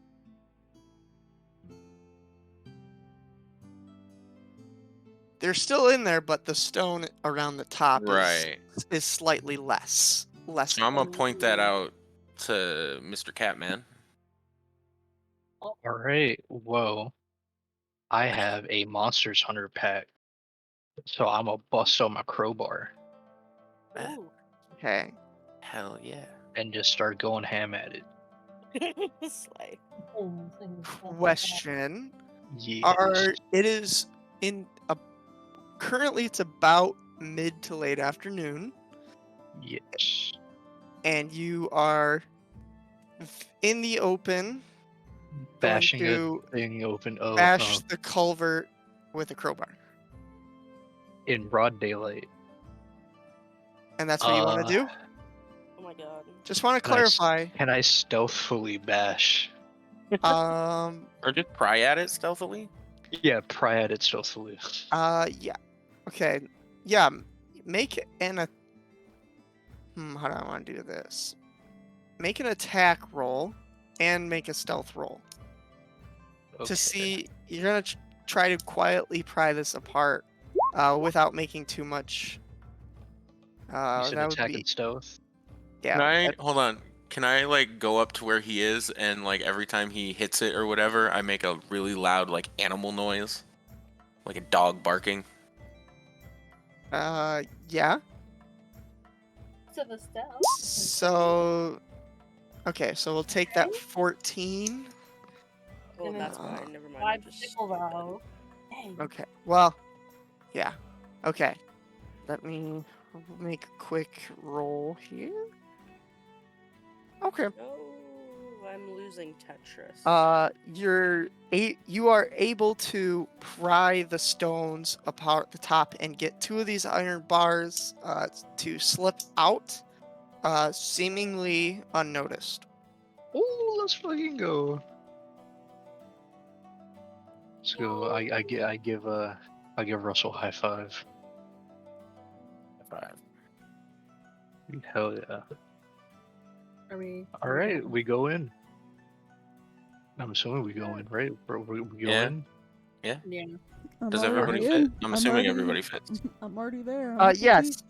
They're still in there, but the stone around the top Right. is slightly less. So I'm gonna point that out to Mr. Catman. All right. Whoa. I have a Monsters Hunter pack, so I'm gonna bust on my crowbar Ooh. Okay. Hell yeah. and just start going ham at it. Slay. Question. Yes. It is currently it's about mid to late afternoon, Yes. and you are in the open, Bashing to a thing open. Oh, bash the culvert with a crowbar. in broad daylight. And that's what you want to do? Oh my god. Just want to Can I s- clarify. Can I stealthily bash? Um, Or just pry at it stealthily? Yeah, pry at it stealthily. yeah. Okay. Yeah. Make an how do I want to do this? Make an attack roll and make a stealth roll to Okay. see. You're gonna try to quietly pry this apart, without making too much. You said That would attack be and stealth. Can yeah. I hold on? Can I like go up to where he is and like every time he hits it or whatever, I make a really loud like animal noise, like a dog barking? Yeah. To the stealth. So, okay, so we'll take that 14. Oh, And then that's Uh, fine. Never mind. 5 I'm just sickle row. Dang. Okay, well, yeah. Okay, let me make a quick roll here. Okay. No, I'm losing Tetris. You are able to pry the stones apart the top and get 2 of these iron bars to slip out, seemingly unnoticed. Ooh, let's fucking go. Let's go. I give Russell a high five. Hell yeah. Are we? All right, we go in. I'm assuming we go in, right? We go Yeah. in. Yeah. I'm Does already everybody in. fit? I'm assuming already, everybody fits. I'm already there. I'm Yes.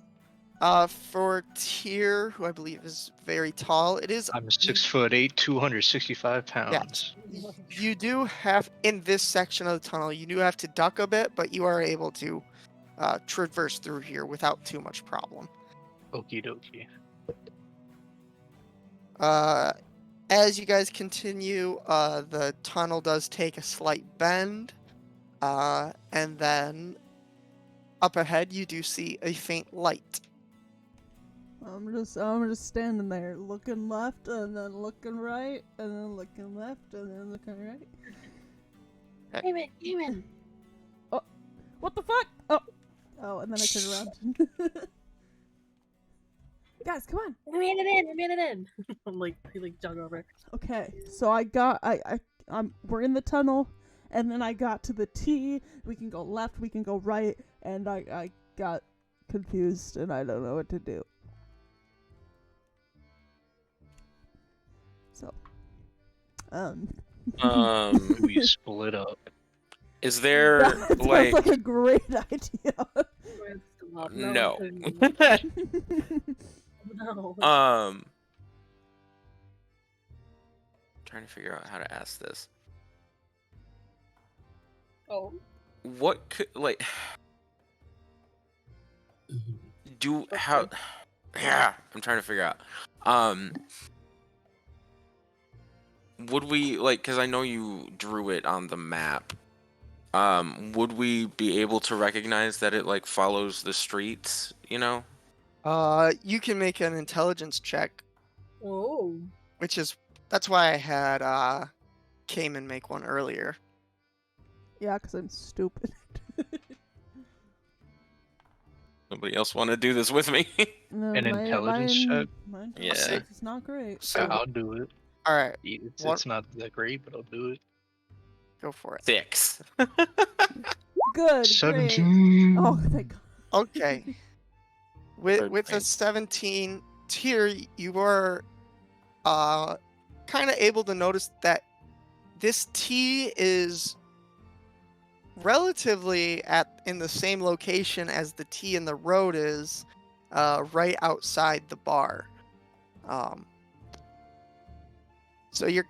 For Tyr, who I believe is very tall, it is. I'm 6'8", 265 Yes. pounds. You do have, in this section of the tunnel, you do have to duck a bit, but you are able to traverse through here without too much problem. Okie dokie. As you guys continue, the tunnel does take a slight bend, and then up ahead you do see a faint light. I'm just standing there, looking left and then looking right and then looking left and then looking right. Demon. What the fuck? Oh, and then I turn around. Guys, come on. We made it in. I'm like, he like jog over. Okay, so we're in the tunnel, and then I got to the T. We can go left, we can go right, and I got confused and I don't know what to do. So, We split up. Is there that like sounds like a great idea. no? No. Trying to figure out how to ask this. Oh. What could like do how? Yeah, I'm trying to figure out. Would we like? Because I know you drew it on the map. Would we be able to recognize that it like follows the streets? You know. You can make an intelligence check, Oh. that's why I had Cayman make one earlier. Yeah, because I'm stupid. Nobody else want to do this with me? No, An intelligence check? My Yeah. intelligence is not great. So, I'll do it. all right, It's not that great, but I'll do it. go for it. 6. Good. 17. Great. Oh, thank God. Okay. With a Thanks. 17 tier, you are kind of able to notice that this T is relatively in the same location as the T in the road is, right outside the bar. So you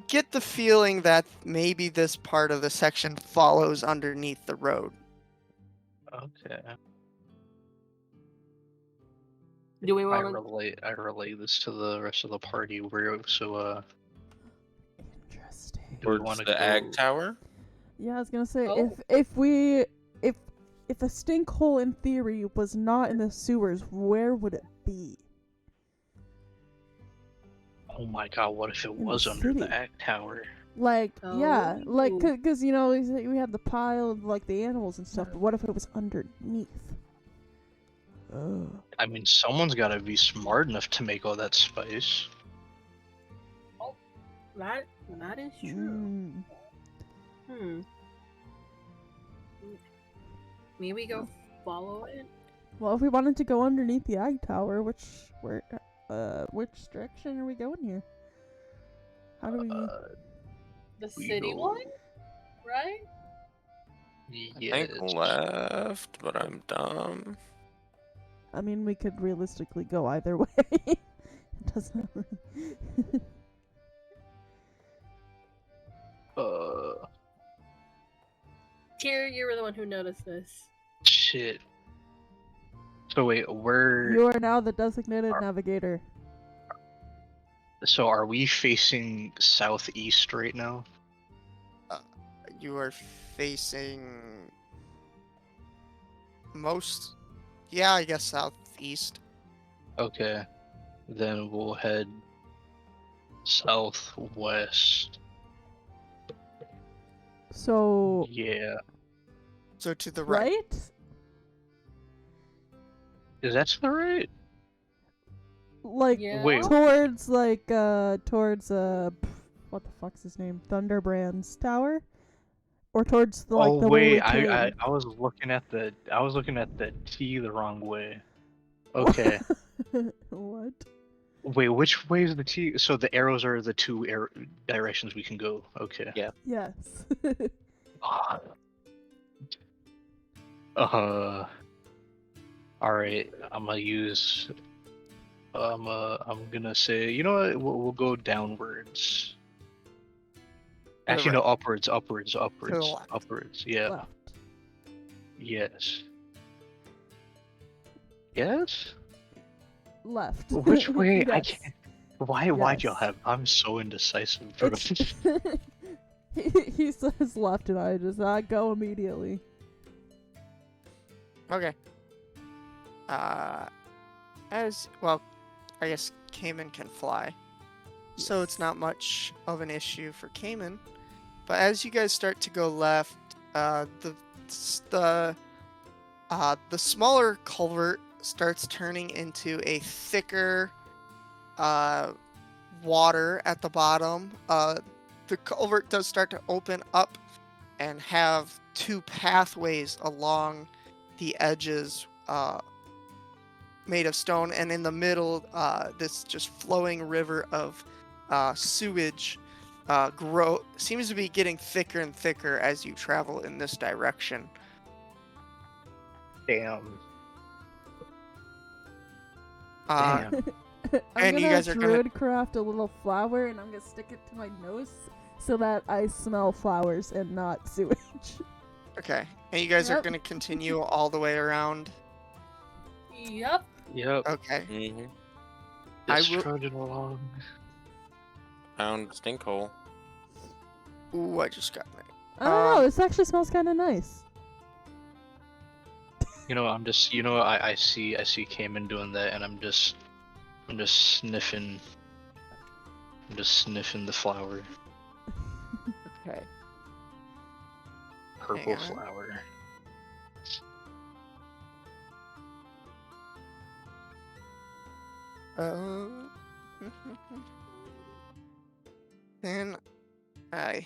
get the feeling that maybe this part of the section follows underneath the road. Okay. Do we I want to? relay this to the rest of the party. So Interesting. do we Towards want to the go? ag tower? Yeah, I was gonna say Oh. if the stinkhole in theory was not in the sewers, where would it be? Oh my god! What if it In the was under the city. ag tower? Like, yeah, like, Oh. cause you know we had the pile of like the animals and stuff. But what if it was underneath? I mean, someone's got to be smart enough to make all that spice. That is true. Mm. Hmm. Maybe go follow it. Well, if we wanted to go underneath the Ag Tower, which direction are we going here? How do we? The We city go- one, right? I Yes. think left, but I'm dumb. I mean, we could realistically go either way. It doesn't really. Tyr, you were the one who noticed this. Shit. So wait, we're You are now the designated navigator. so are we facing southeast right now? You are facing most. Yeah, I guess southeast. Okay. Then we'll head southwest. So Yeah. So to the right. right? Is that to the right? Like Yeah. Wait. towards what the fuck's his name? Thunderbrand's tower? Or towards the Oh the way we wait, I came? was looking at the T the wrong way. Okay. What? Wait, which way is the T? So the arrows are the two directions we can go. Okay. Yeah. Yes. All right. I'm gonna say, you know what? We'll go downwards. the Actually, right. no, upwards. left. Upwards. Yeah. Left. Yes. Yes. Left. Which way? I Yes. can't. Why'd y'all Yes. have? I'm so indecisive, bro. It's he says left and I just go immediately. Okay. As well, I guess Cayman can fly, so it's Yes. not much of an issue for Cayman. But as you guys start to go left, the smaller culvert starts turning into a thicker water at the bottom. The culvert does start to open up and have two pathways along the edges made of stone, and in the middle, this just flowing river of sewage seems to be getting thicker and thicker as you travel in this direction. Damn. Uh, Damn. I'm And gonna you guys are gonna- druidcraft a little flower and I'm gonna stick it to my nose so that I smell flowers and not sewage. okay, and you guys are Yep. going to continue all the way around. Yep. Yep. Okay. Mm-hmm. I Just will- trudging along. Found Stinkhole. Ooh, I just got it. I don't know, this actually smells kind of nice. You know, I see Cayman doing that, and I'm just sniffing. I'm just sniffing the flower, Okay. purple on. flower. Then I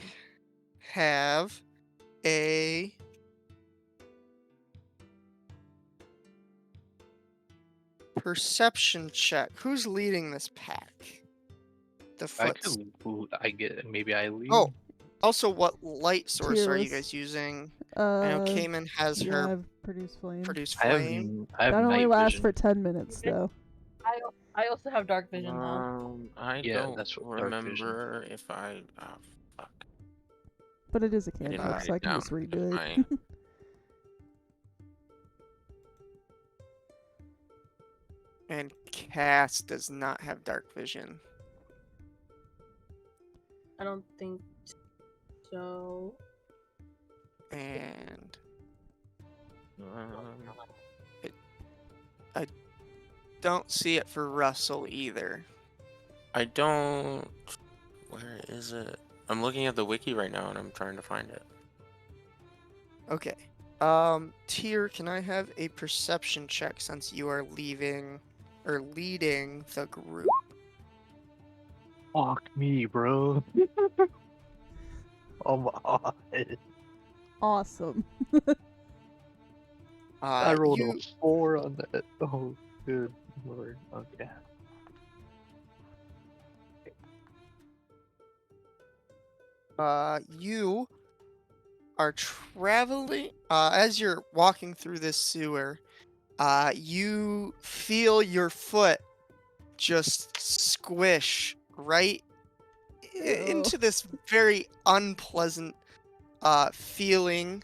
have a perception check. Who's leading this pack? The foots. Maybe I leave. Oh, also, what light source are you Tears. guys using? I know Cayman has yeah, her I've produced flame. produce I have flame. I have That only night lasts vision. for 10 minutes though. I also have dark vision though. I Yeah, don't that's what dark vision. remember if I. Oh, fuck. But it is a I didn't cantrip, write so I it can just down. redo it. Fine. And Cass does not have dark vision. I don't think so. And Um, don't see it for Russell either. I don't. Where is it? I'm looking at the wiki right now and I'm trying to find it. Okay. Tyr, can I have a perception check since you are leading the group? Fuck me, bro. Oh my god. Awesome. I rolled You a 4 on that. Oh, good lord. Okay. you are traveling. As you're walking through this sewer, you feel your foot just squish right into this very unpleasant feeling,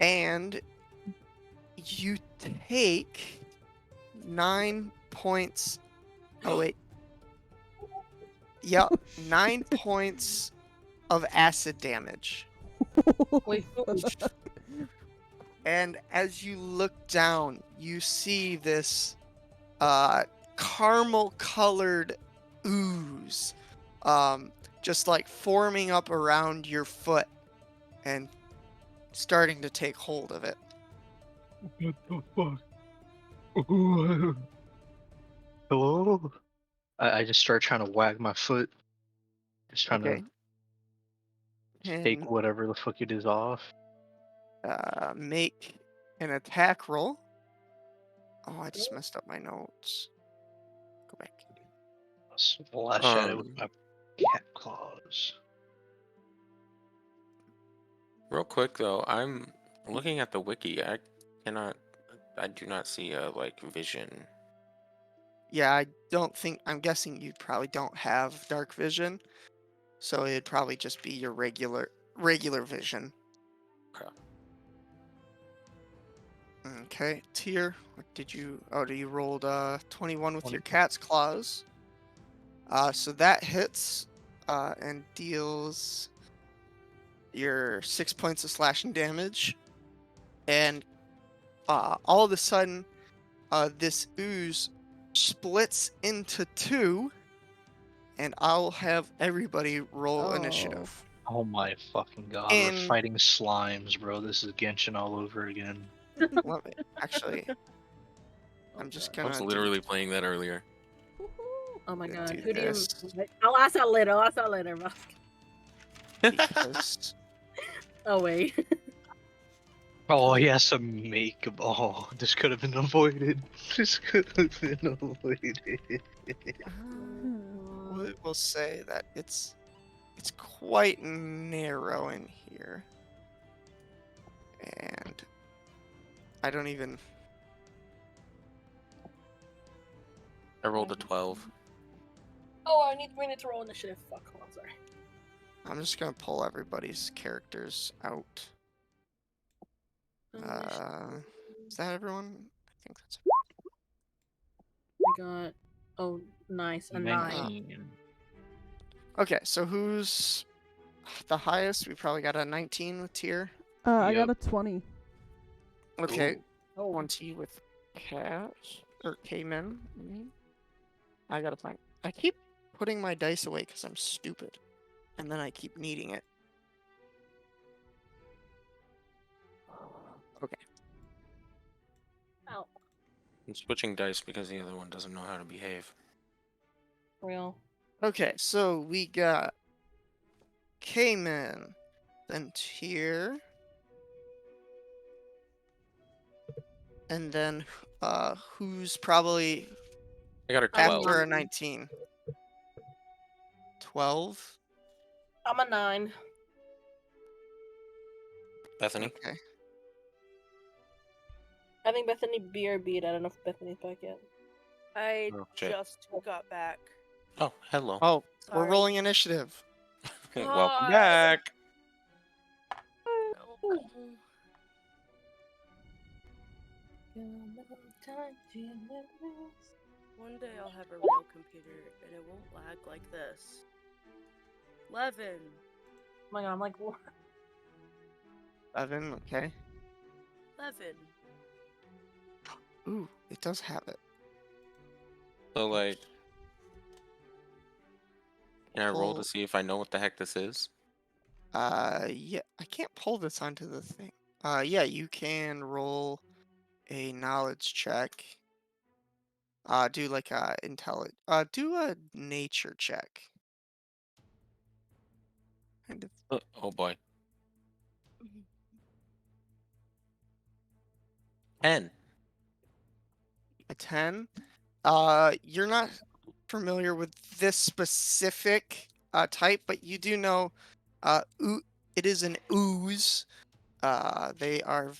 and you take 9 points. Oh wait, yep, 9 points of acid damage. Wait, And as you look down, you see this caramel colored ooze just like forming up around your foot and starting to take hold of it. What the fuck? Hello? I just start trying to wag my foot. Just trying Okay. to And take whatever the fuck it is off. make an attack roll. Oh, I just messed up my notes. Go back. Slash at it with my cat claws. Real quick though, I'm looking at the wiki. I do not see a like vision. Yeah, I'm guessing you probably don't have dark vision. So it'd probably just be your regular vision. Okay. Okay, Tier, what did you? Oh, you rolled 21 with your 20. cat's claws. So that hits, and deals your 6 points of slashing damage, and all of a sudden, this ooze splits into two, and I'll have everybody roll initiative. Oh my fucking god, we're And fighting slimes, bro. This is Genshin all over again. let me actually. I'm just I was gonna literally playing that earlier. oh my god, do who do you? this I'll ask that later. Bro. because Oh wait. Oh, he has to make. Oh, this could have been avoided. This could have been avoided. we'll say that it's quite narrow in here, and I don't even. I rolled a 12. Oh, we need to roll initiative. Fuck, hold on, sorry. I'm just gonna pull everybody's characters out. Is that everyone? I think that's. We got. Oh, nice, a 9. 19. Okay, so who's the highest? We probably got a 19 with Tier. I Yep. got a 20. Okay, Oh, 20 with Cash or Cayman. I gotta find. I keep putting my dice away because I'm stupid, and then I keep needing it. Okay. ow, I'm switching dice because the other one doesn't know how to behave. real. Okay, so we got Cayman, then Tier, and then who's probably I got a I'm 12. after a 19? 12? I'm a 9. Bethany. Okay. I think Bethany BRB'd. I don't know if Bethany's back yet. I Oh, shit. just got back. Oh, hello. Oh, we're Sorry. rolling initiative. Welcome God. back. One day I'll have a real computer and it won't lag like this. 11. Oh my god, I'm like, what? 11, okay. 11. Ooh, it does have it. So like, can I roll to Pull- see if I know what the heck this is? Yeah, I can't pull this onto the thing. Yeah, you can roll a knowledge check. Do like a do a nature check. Kind of. Oh boy. 10. A 10. You're not familiar with this specific type, but you do know it is an ooze. They are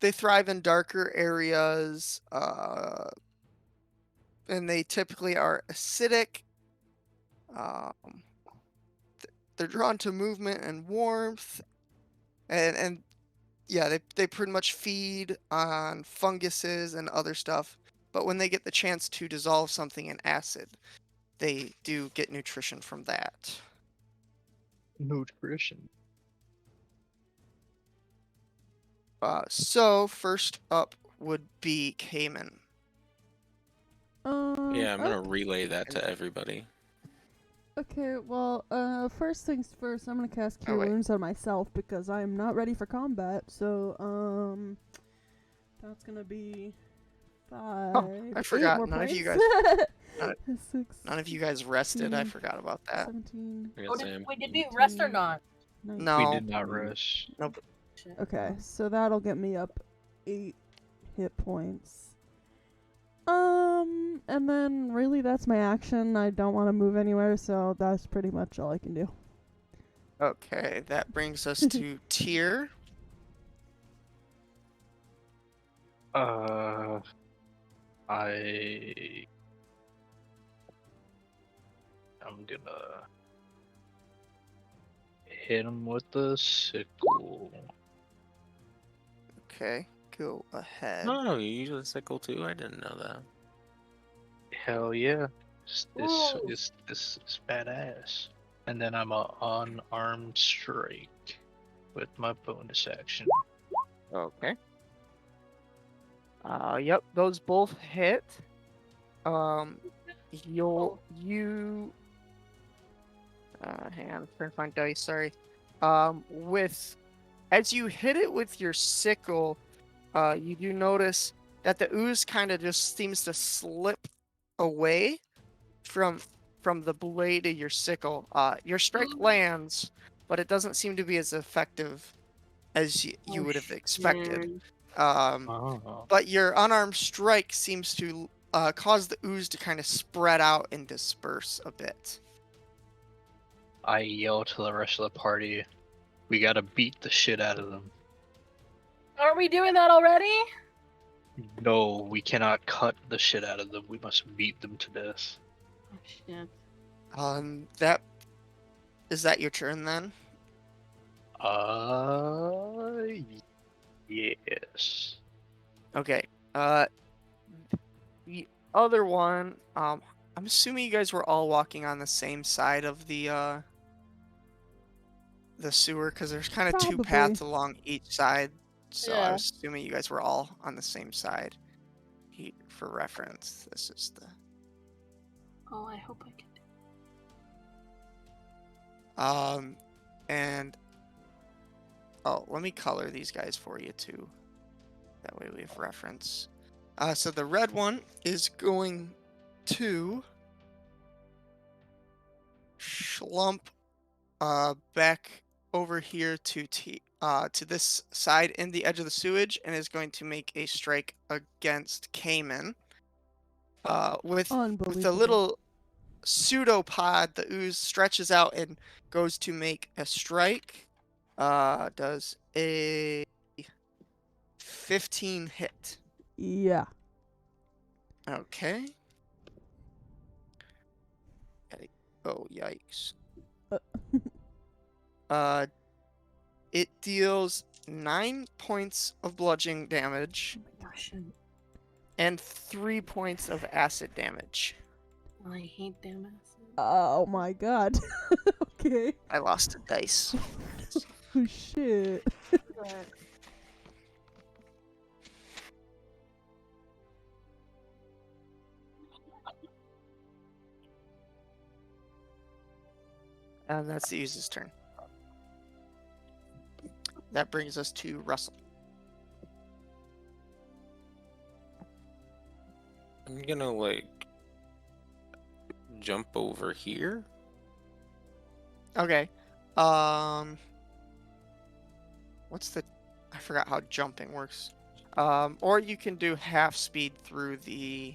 they thrive in darker areas, and they typically are acidic. They're drawn to movement and warmth, and yeah, they pretty much feed on funguses and other stuff. But when they get the chance to dissolve something in acid, they do get nutrition from that. Nutrition. So first up would be Cayman. Yeah, I'm Okay. gonna relay that to everybody. Okay, well, first things first, I'm gonna cast Oh, Cure wait. Wounds on myself because I'm not ready for combat, so, that's gonna be 5. I 8 forgot, more none of you points. none- 6, None of you guys rested. I 16, forgot about that. 17, I Oh, guess I am. did we rest or 18, not? 19. No. We did not rush. Shit. Okay, so that'll get me up 8 hit points. And then really that's my action. I don't want to move anywhere, so that's pretty much all I can do. Okay, that brings us to Tyr. I'm gonna hit him with the sickle. Okay, go ahead. Oh, you use a sickle too? I didn't know that. Hell yeah. This Ooh. is badass. And then I'm a unarmed strike with my bonus action. Okay. Yep, those both hit. Hang on, I'm trying to find dice, sorry. As you hit it with your sickle, you do notice that the ooze kind of just seems to slip away from the blade of your sickle. Your strike lands, but it doesn't seem to be as effective as you would have expected. Oh. But your unarmed strike seems to cause the ooze to kind of spread out and disperse a bit. I yell to the rest of the party, we gotta beat the shit out of them. Aren't we doing that already? No, we cannot cut the shit out of them. We must beat them to death. Oh shit. That is that your turn then? Yes. Okay. The other one, I'm assuming you guys were all walking on the same side of the sewer, because there's kind of two Probably. paths along each side. So I Yeah. was assuming you guys were all on the same side. For reference, this is the. Oh, I hope I can do. And let me color these guys for you too. That way we have reference. So the red one is going to schlump back over here to this side in the edge of the sewage, and is going to make a strike against Cayman. With the Unbelievable. little pseudopod, the ooze stretches out and goes to make a strike. Does a 15 hit. Yeah. Okay. Oh, yikes. It deals 9 points of bludgeoning damage Oh my gosh. and 3 points of acid damage. I hate them acid. Oh my god. Okay. I lost a dice. Oh shit. And that's the ooze's turn. That brings us to Russell. I'm gonna jump over here. Okay. What's the I forgot how jumping works. Or you can do half speed through the.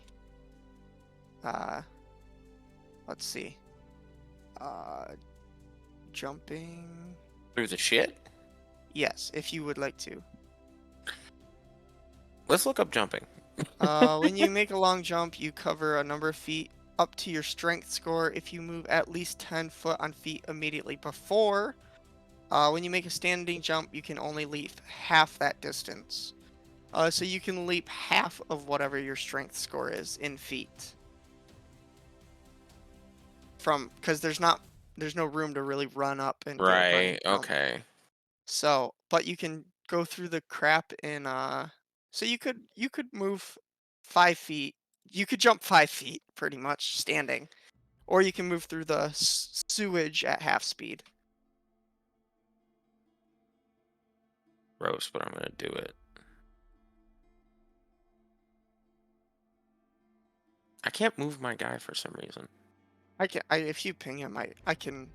Let's see. Jumping. Through the shit? Yes, if you would like to. Let's look up jumping. When you make a long jump, you cover a number of feet up to your strength score if you move at least 10 foot on feet immediately before. When you make a standing jump, you can only leap half that distance. So you can leap half of whatever your strength score is in feet. Because there's no room to really run up and do a running Right, jump. okay. So, but you can go through the crap in so you could move 5 feet. You could jump 5 feet pretty much standing, or you can move through the sewage at half speed. Gross, but I'm gonna do it. I can't move my guy for some reason. If you ping him, I can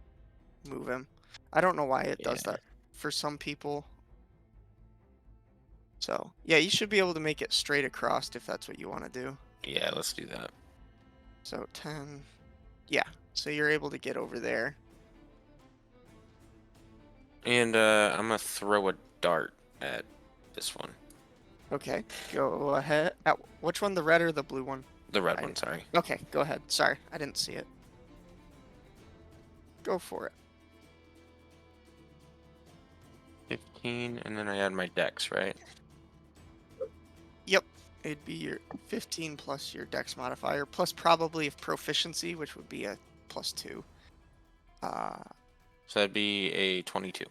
move him. I don't know why it does Yeah. that for some people. So yeah, you should be able to make it straight across if that's what you want to do. Yeah, let's do that. So 10. Yeah, so you're able to get over there. And I'm gonna throw a dart at this one. Okay, go ahead. Which one, the red or the blue one? The red one, sorry. Okay, go ahead. Sorry, I didn't see it. Go for it. 15, and then I add my dex, right? Yep, it'd be your 15 plus your dex modifier, plus probably if proficiency, which would be a +2. So that'd be a 22.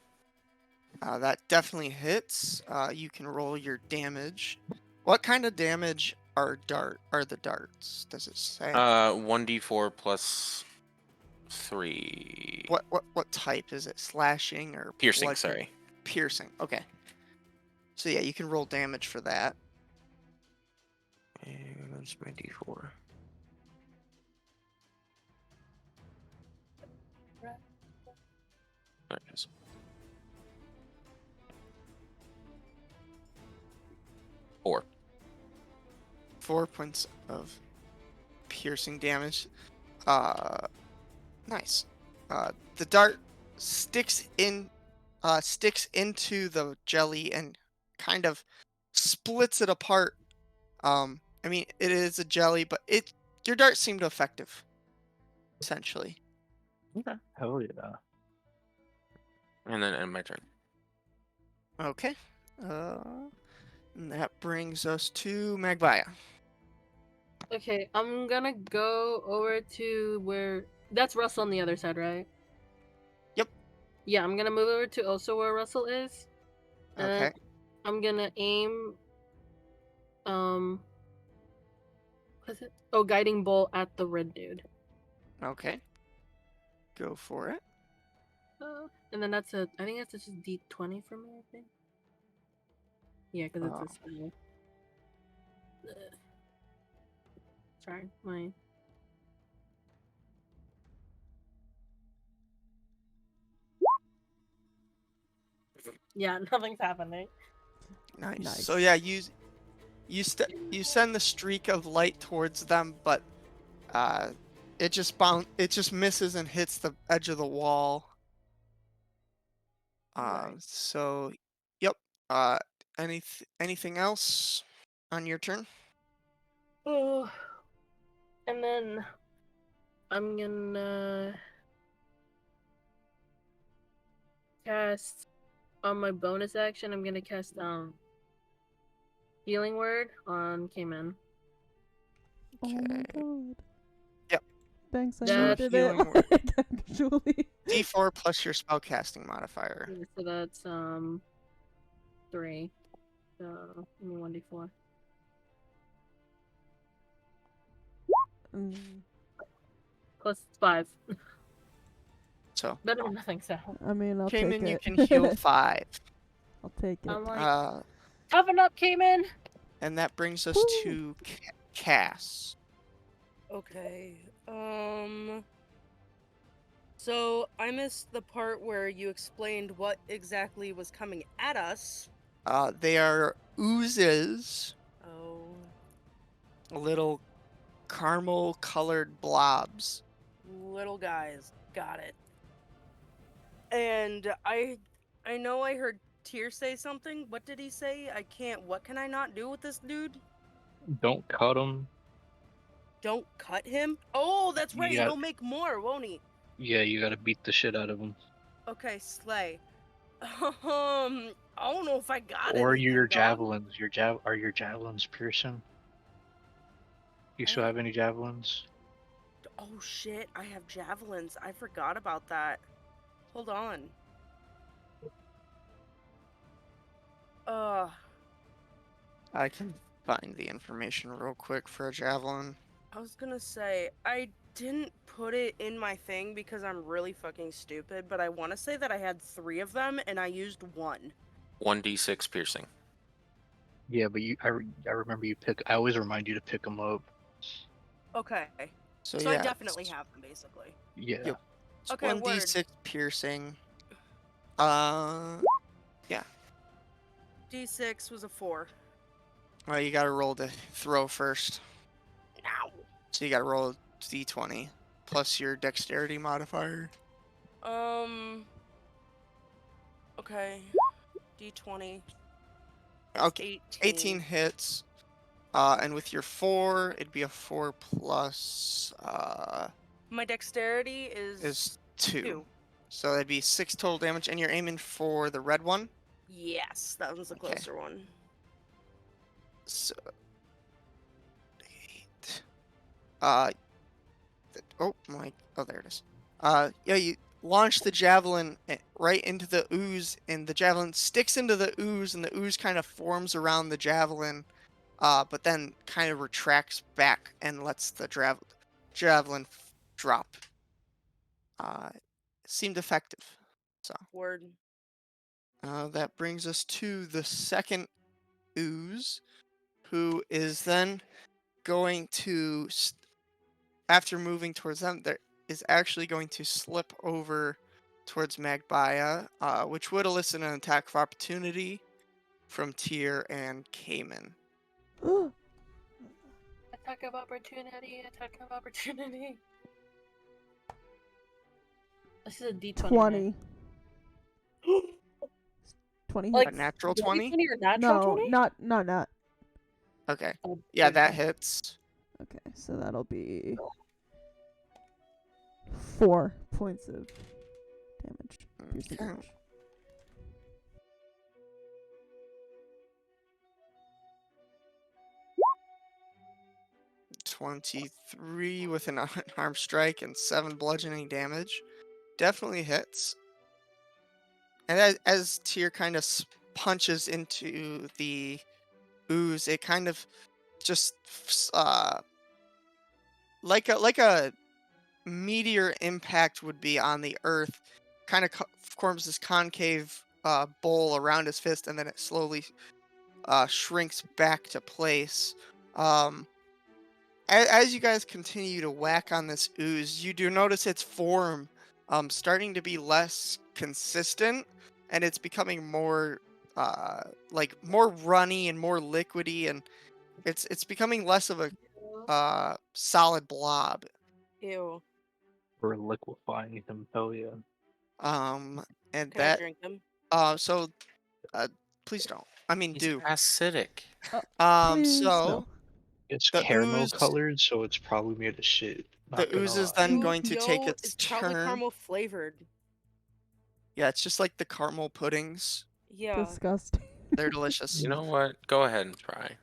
That definitely hits. You can roll your damage. What kind of damage are the darts? Does it say? 1d4 plus 3. What type is it? Slashing or Piercing, bludgeoning? sorry. Piercing. Okay. So yeah, you can roll damage for that. And that's my d4. There it is. Four. 4 points of piercing damage. Nice. The dart sticks into the jelly and kind of splits it apart. I mean, it is a jelly, but your darts seemed effective, essentially. Okay. Hell yeah. And then end my turn. Okay. And that brings us to Magbaya. Okay, I'm gonna go over to where that's Russell on the other side, right? Yep. Yeah, I'm gonna move over to also where Russell is. Okay. I'm gonna aim what's it? Oh, guiding bolt at the red dude. Okay. Go for it. And then I think that's just D20 for me, I think. Yeah, because it's a spell. Sorry, my. Yeah, nothing's happening. Nice. So yeah, you send the streak of light towards them, but it just misses and hits the edge of the wall. Right. So yep. Anything else on your turn? Oh, and then I'm gonna cast on my bonus action. I'm gonna cast healing word on Cayman. Oh my god. Yep. Thanks, I That's needed healing it. Like, actually. D4 plus your spellcasting modifier. Yeah, so that's 3. So only 1d4. Plus 5. So Better than nothing, so. I mean, I'll Cayman, take you it. can heal 5. I'll take it. I'm like, Uh, toughen up, Cayman! and that brings us to Cass. Okay. So I missed the part where you explained what exactly was coming at us. They are oozes, Oh, little caramel-colored blobs. little guys, got it. And I know I heard Tyr say something. What did he say? I can't. What can I not do with this dude? Don't cut him. Don't cut him. Oh, that's right. Yeah. He'll make more, won't he? Yeah, you gotta beat the shit out of him. Okay, slay. I don't know if I got Or anything, your dog. javelins. Are your javelins piercing? You still have any javelins? Oh shit, I have javelins. I forgot about that. Hold on. I can find the information real quick for a javelin. I was gonna say, I didn't put it in my thing because I'm really fucking stupid, but I want to say that I had 3 of them and I used 1. 1d6 piercing. Yeah, but I remember you pick. I always remind you to pick them up. Okay. So I yeah, definitely have them, basically. Yeah. Yep. It's Okay, 1d6 piercing. Yeah. D6 was a 4. Well, you gotta roll to throw first. Ow. So you gotta roll a d20 plus your dexterity modifier. Okay. D20. Okay, 18 hits. And with your 4, it'd be a 4 plus My dexterity is 2. So that'd be 6 total damage, and you're aiming for the red one? Yes, that one's the Okay. closer one. So 8. Oh there it is. Yeah, you launch the javelin right into the ooze, and the javelin sticks into the ooze, and the ooze kind of forms around the javelin, but then kind of retracts back and lets the javelin drop. Seemed effective. So Word. that brings us to the second ooze, who is then going to, after moving towards them, there is actually going to slip over towards Magbaya, which would elicit an attack of opportunity from Tyr and Cayman. Attack of opportunity, attack of opportunity. This is a D20. 20. 20 Like, A natural dirty 20? 20 or natural No, 20? not. Okay. Oh, Yeah, that okay. hits. Okay, so that'll be 4 points of damage. Piercing Okay. damage. 23 with an unarmed strike and 7 bludgeoning damage. Definitely hits. And as Tyr kind of punches into the ooze, it kind of just like a meteor impact would be on the earth, kind of forms this concave bowl around his fist, and then it slowly shrinks back to place. As you guys continue to whack on this ooze, you do notice its form starting to be less consistent, and it's becoming more more runny and more liquidy, and it's becoming less of a solid blob. Ew. We're liquefying him. Hell yeah. And Can I that drink them? so please don't. I mean, He's do. acidic. Please, So no. It's the caramel ooze colored, so it's probably made of shit. the Not gonna ooze is lie. then going to take No, its it's probably turn. caramel flavored. Yeah, it's just like the caramel puddings. Yeah. Disgusting. They're delicious. You know what? Go ahead and try.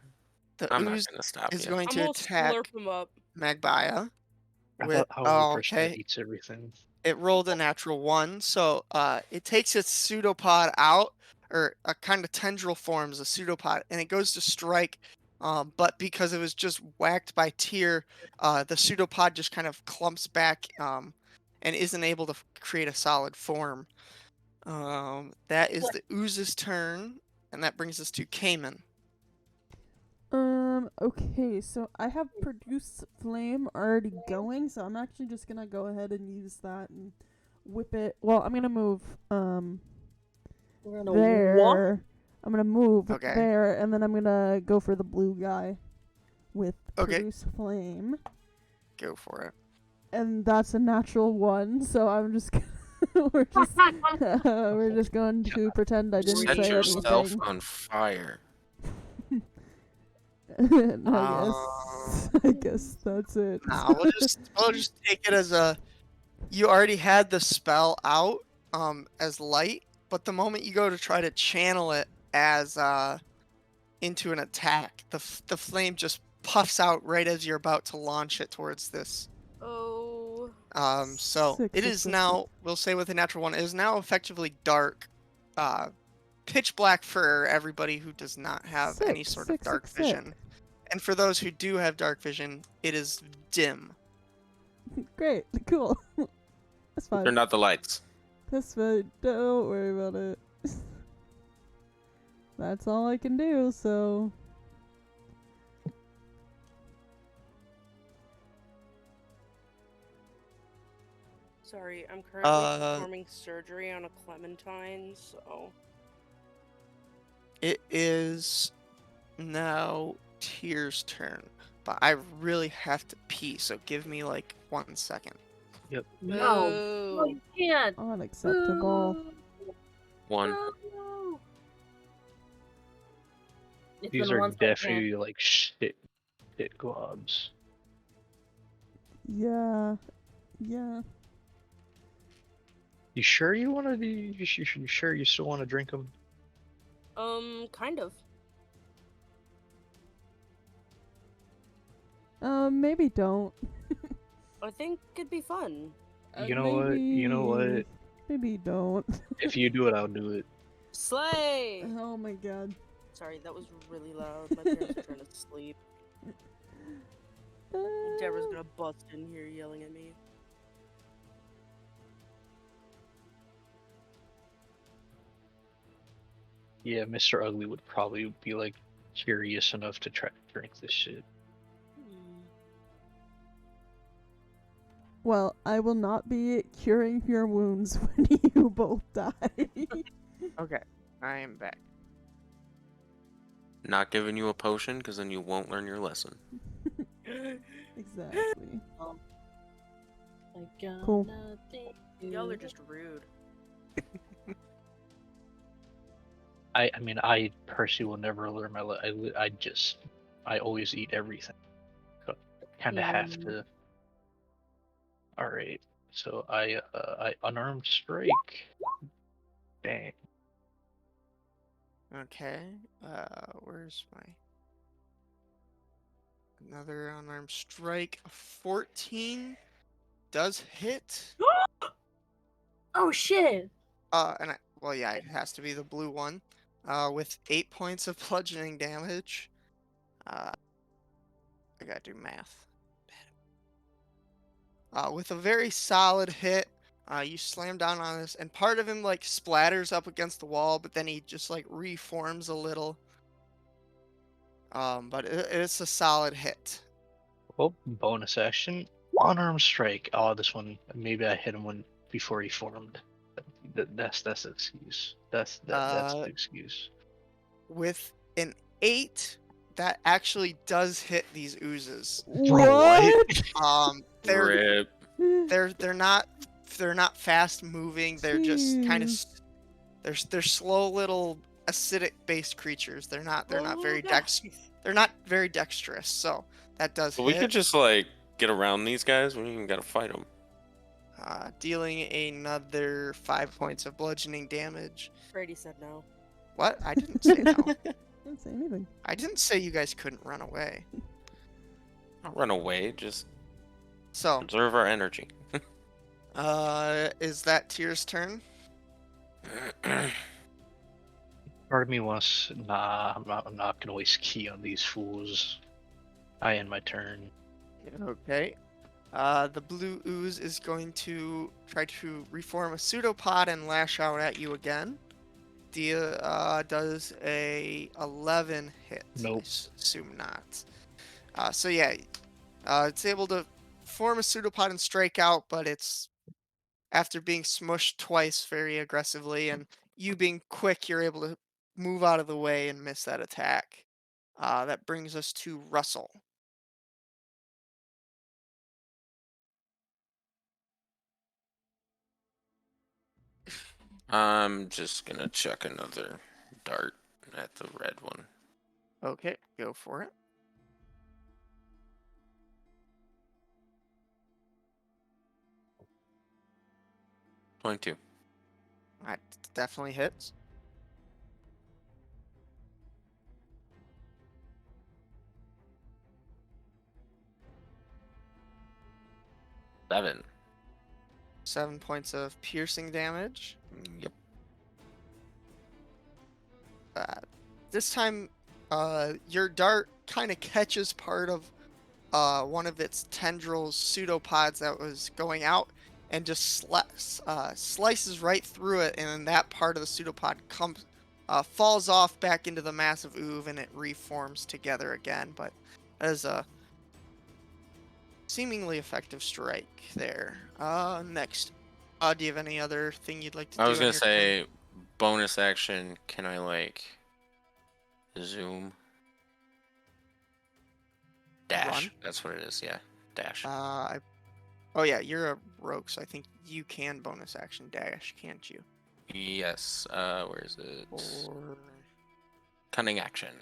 The I'm not ooze gonna stop is you. going I'm to gonna attack slurp them up. Magbaya I with thought I was the person that okay. eats everything. It rolled a natural 1, so it takes its pseudopod out, or a kind of tendril forms a pseudopod, and it goes to strike. But because it was just whacked by Tyr, the pseudopod just kind of clumps back and isn't able to create a solid form. That is the ooze's turn, and that brings us to Cayman. Okay, so I have produce flame already going, so I'm actually just gonna go ahead and use that and whip it. Well, I'm gonna move We're gonna there. I'm gonna move Okay. there, and then I'm gonna go for the blue guy with Okay. produce flame. Go for it. And that's a natural 1, so I'm just we're just going to pretend I didn't Set say yourself anything. on fire. And I guess that's it. Nah, we'll just take it as you already had the spell out as light, but the moment you go to try to channel it as into an attack, the flame just puffs out right as you're about to launch it towards this. Oh. So it is now, we'll say with a natural 1, it is now effectively dark, pitch black for everybody who does not have any sort of dark vision. And for those who do have dark vision, it is dim. Great, cool. That's fine. Turn out the lights. That's fine. Don't worry about it. That's all I can do, so. Sorry, I'm currently performing surgery on a clementine, so. It is now Tyr's turn, but I really have to pee, so give me like 1 second. Yep. No, you can't. Unacceptable. Boo. 1. No. It's These been are 1 second. definitely like shit globs. Yeah. Yeah. You sure you want to be? You sure you still want to drink them? Kind of. Maybe don't. I think it'd be fun. You know what? You know what? Maybe don't. If you do it, I'll do it. Slay! Oh my god. Sorry, that was really loud. My parents are trying to sleep. Deborah's gonna bust in here yelling at me. Yeah, Mr. Ugly would probably be like curious enough to try to drink this shit. Well, I will not be curing your wounds when you both die. Okay, I am back. Not giving you a potion, because then you won't learn your lesson. Exactly. Cool. Y'all are just rude. I mean, I personally will never learn my I always eat everything. So I kind of have to. All right, so I unarmed strike. Dang. Okay, where's my another unarmed strike? 14 does hit. Oh shit! Well, yeah, it has to be the blue one. With 8 points of bludgeoning damage. I gotta do math. With a very solid hit, you slam down on this, and part of him like splatters up against the wall, but then he just like reforms a little. But it's a solid hit. Oh, bonus action, unarmed strike. Oh, this one maybe I hit him when before he formed. That's the excuse. That's the excuse. With an 8, that actually does hit these oozes. What? They're not fast moving. They're just kind of they're slow little acidic based creatures. They're not very dexterous. So that does hit. We could just like get around these guys. We don't even gotta fight them. Dealing another 5 points of bludgeoning damage. Brady said no. What? I didn't say no. I didn't say anything. I didn't say you guys couldn't run away. Not run away, just So conserve our energy. is that Tyr's turn? Part of me wants, nah, I'm not gonna waste key on these fools. I end my turn. Okay. The blue ooze is going to try to reform a pseudopod and lash out at you again. Does a 11 hit? Nope. I assume not. So yeah, it's able to form a pseudopod and strike out, but it's after being smushed twice very aggressively, and you being quick, you're able to move out of the way and miss that attack. That brings us to Russell. I'm just gonna chuck another dart at the red one. Okay, go for it. .2. That definitely hits. Seven. 7 points of piercing damage. Yep. This time, your dart kind of catches part of one of its tendrils, pseudopods that was going out, and just slices right through it, and then that part of the pseudopod falls off back into the massive ooze, and it reforms together again. But that is a seemingly effective strike there. Next, do you have any other thing you'd like to do? I was on gonna your turn? say, bonus action. Can I like zoom? Dash. Run? That's what it is. Yeah, dash. Oh yeah, you're a rogue, so I think you can bonus action dash, can't you? Yes. Where is it? Or Cunning action.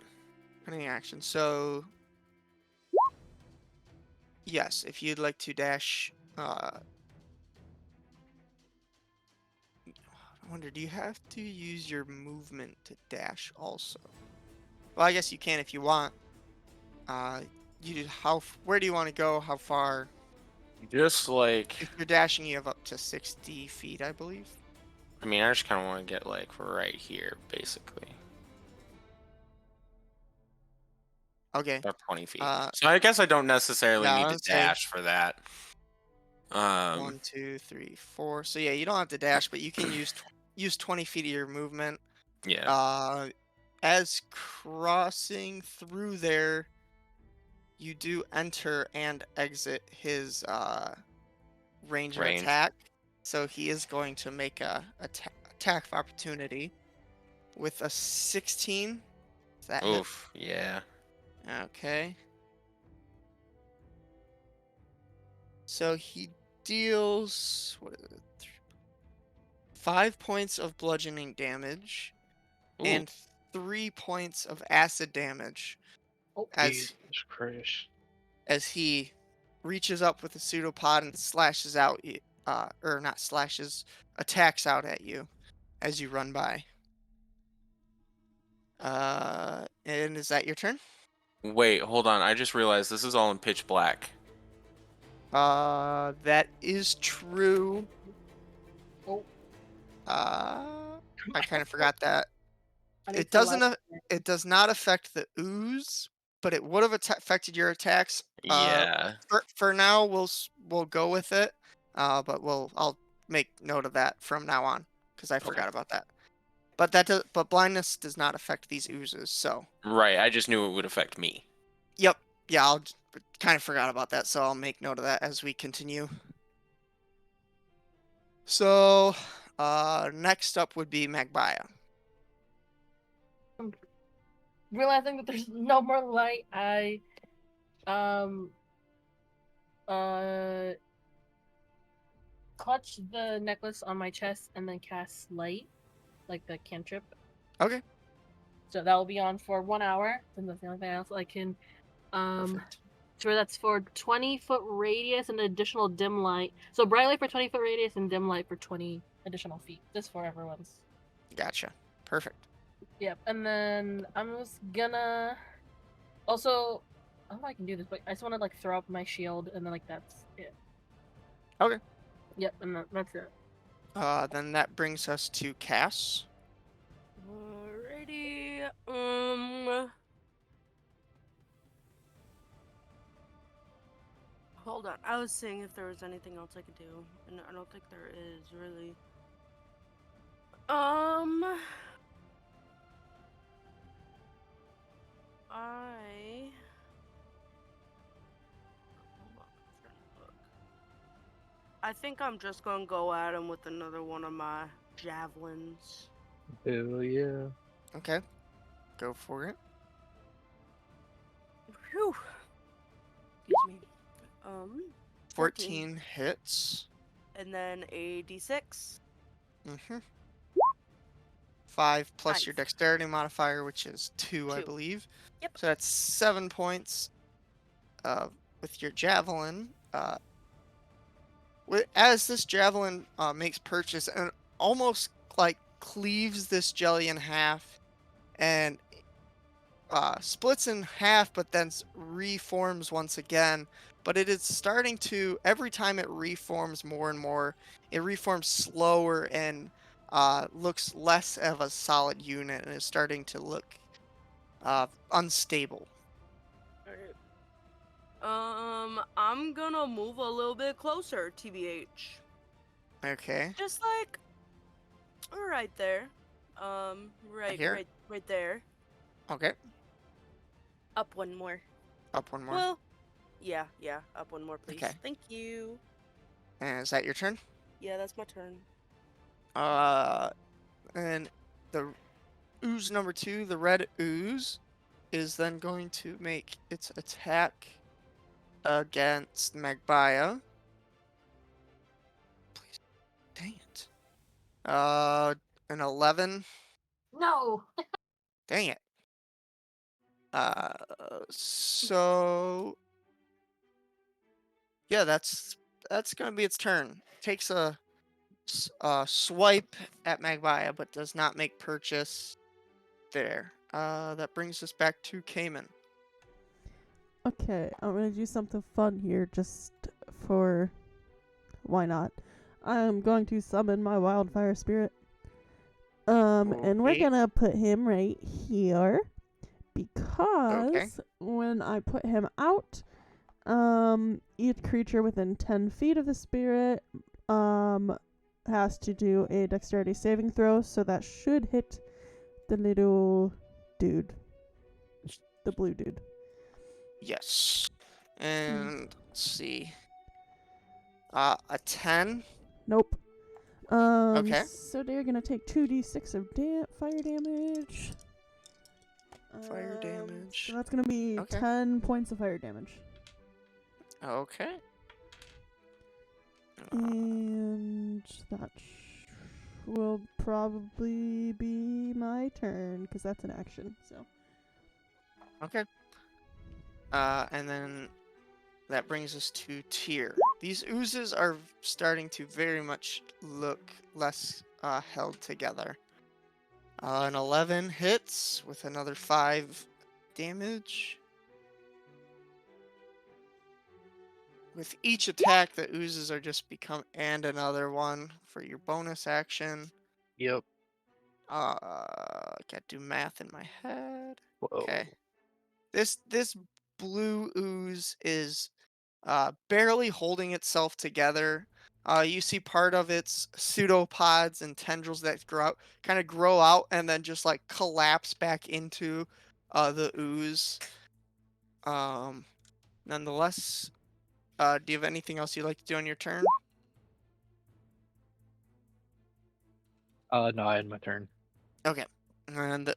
cunning action. So yes, if you'd like to dash, I wonder, do you have to use your movement to dash also? Well, I guess you can if you want. Where do you want to go? How far? Just like, If you're dashing, you have up to 60 feet, I believe. I mean, I just kind of want to get like right here, basically. Okay. About 20 feet. Uh, So I guess I don't necessarily yeah, I need to would say dash for that. 1, 2, 3, 4. So yeah, you don't have to dash, but you can use 20 feet of your movement. Yeah. As crossing through there, you do enter and exit his range of attack. So he is going to make a attack of opportunity with a 16. Is that hit? Oof. Yeah. Okay. So he deals 5 points of bludgeoning damage Ooh. and 3 points of acid damage Oh, as Jesus Christ. as he reaches up with a pseudopod and slashes out, or not slashes, attacks out at you as you run by. And is that your turn? Wait, hold on. I just realized this is all in pitch black. That is true. Oh, I kind of forgot that. I need It to light- doesn't. It does not affect the ooze, but it would have affected your attacks. Yeah. For now, we'll go with it. But I'll make note of that from now on because I forgot about that. But but blindness does not affect these oozes. So Right. I just knew it would affect me. yep, yeah, I'll kind of forgot about that. So I'll make note of that as we continue. So next up would be Magbaya. Realizing that there's no more light, I clutch the necklace on my chest and then cast light, like the cantrip. Okay. So that will be on for 1 hour, and that's the only thing else I can. Perfect. So that's for 20-foot radius and additional dim light. So bright light for 20-foot radius and dim light for 20 additional feet. Just for everyone's. Gotcha. Perfect. Yep. And then I'm just gonna. Also, I don't know if I can do this, but I just want to like throw up my shield, and then like that's it. Okay. Yep, and that's it. Then that brings us to Cass. Alrighty. Hold on. I was seeing if there was anything else I could do, and I don't think there is really. I think I'm just gonna go at him with another one of my javelins. Hell yeah. Okay. Go for it. Whew. Excuse me. 14 hits. And then a d6. Mm-hmm. 5 plus your 5. dexterity modifier, which is 2, I 2. believe. Yep. So that's 7 points with your javelin. As this javelin makes purchase and almost like cleaves this jelly in half and splits in half, but then reforms once again. But it is starting to, every time it reforms more and more, it reforms slower and looks less of a solid unit and is starting to look unstable. Alright. I'm gonna move a little bit closer, TBH. Okay. Just like right there. Right Here? right there. Okay. Up one more. Up one more. Well, yeah, up one more, please. Okay. Thank you. And is that your turn? Yeah, that's my turn. And the ooze number 2, the red ooze, is then going to make its attack against Magbaya. Please. Dang it. An 11. No. Dang it. So yeah, that's gonna be its turn. Takes a swipe at Magbaya, but does not make purchase there. That brings us back to Cayman. Okay, I'm gonna do something fun here just for why not. I'm going to summon my wildfire spirit. And we're Okay. gonna put him right here because when I put him out, each creature within 10 feet of the spirit has to do a dexterity saving throw, so that should hit the little dude, the blue dude. Yes. And let's see. A 10. Nope. Okay. So they're gonna take 2d6 of fire damage. Fire damage. So that's gonna be 10 points of fire damage. Okay. And that will probably be my turn, because that's an action, so. Okay. And then that brings us to Tyr. These oozes are starting to very much look less held together. An 11 hits with another 5 damage. With each attack, the oozes are just and another one for your bonus action. Yep. Gotta do math in my head. Whoa. Okay. This blue ooze is barely holding itself together. You see part of its pseudopods and tendrils that grow out and then just like collapse back into the ooze. Nonetheless, do you have anything else you'd like to do on your turn? No, I had my turn. Okay. And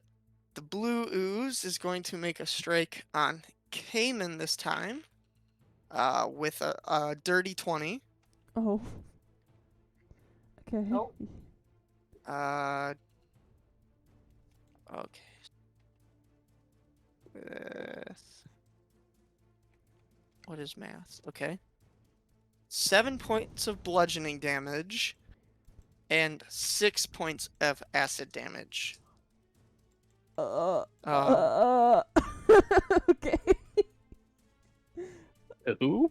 the blue ooze is going to make a strike on Cayman this time. With a dirty 20. Oh. Okay. Nope. Okay. What is math? Okay. 7 points of bludgeoning damage and 6 points of acid damage. Okay. Who?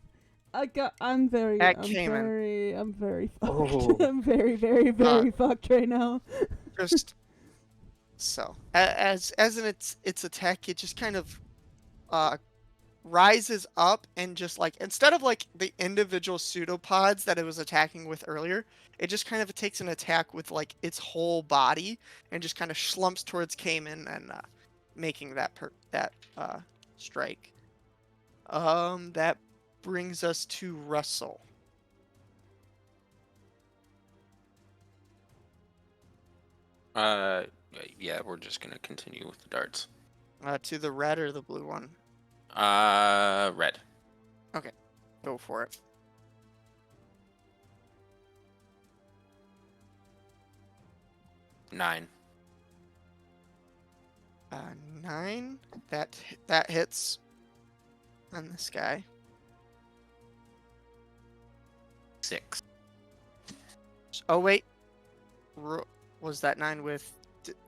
I'm very At fucked. Oh. I'm very fucked right now. Just so as its attack, it just kind of rises up and just like instead of like the individual pseudopods that it was attacking with earlier, it just kind of takes an attack with like its whole body and just kind of slumps towards Cayman and making that strike. That brings us to Russell. Yeah, we're just gonna continue with the darts. To the red or the blue one? Red. Okay, go for it. Nine. 9. That hits on this guy. 6. Oh wait, was that 9 with?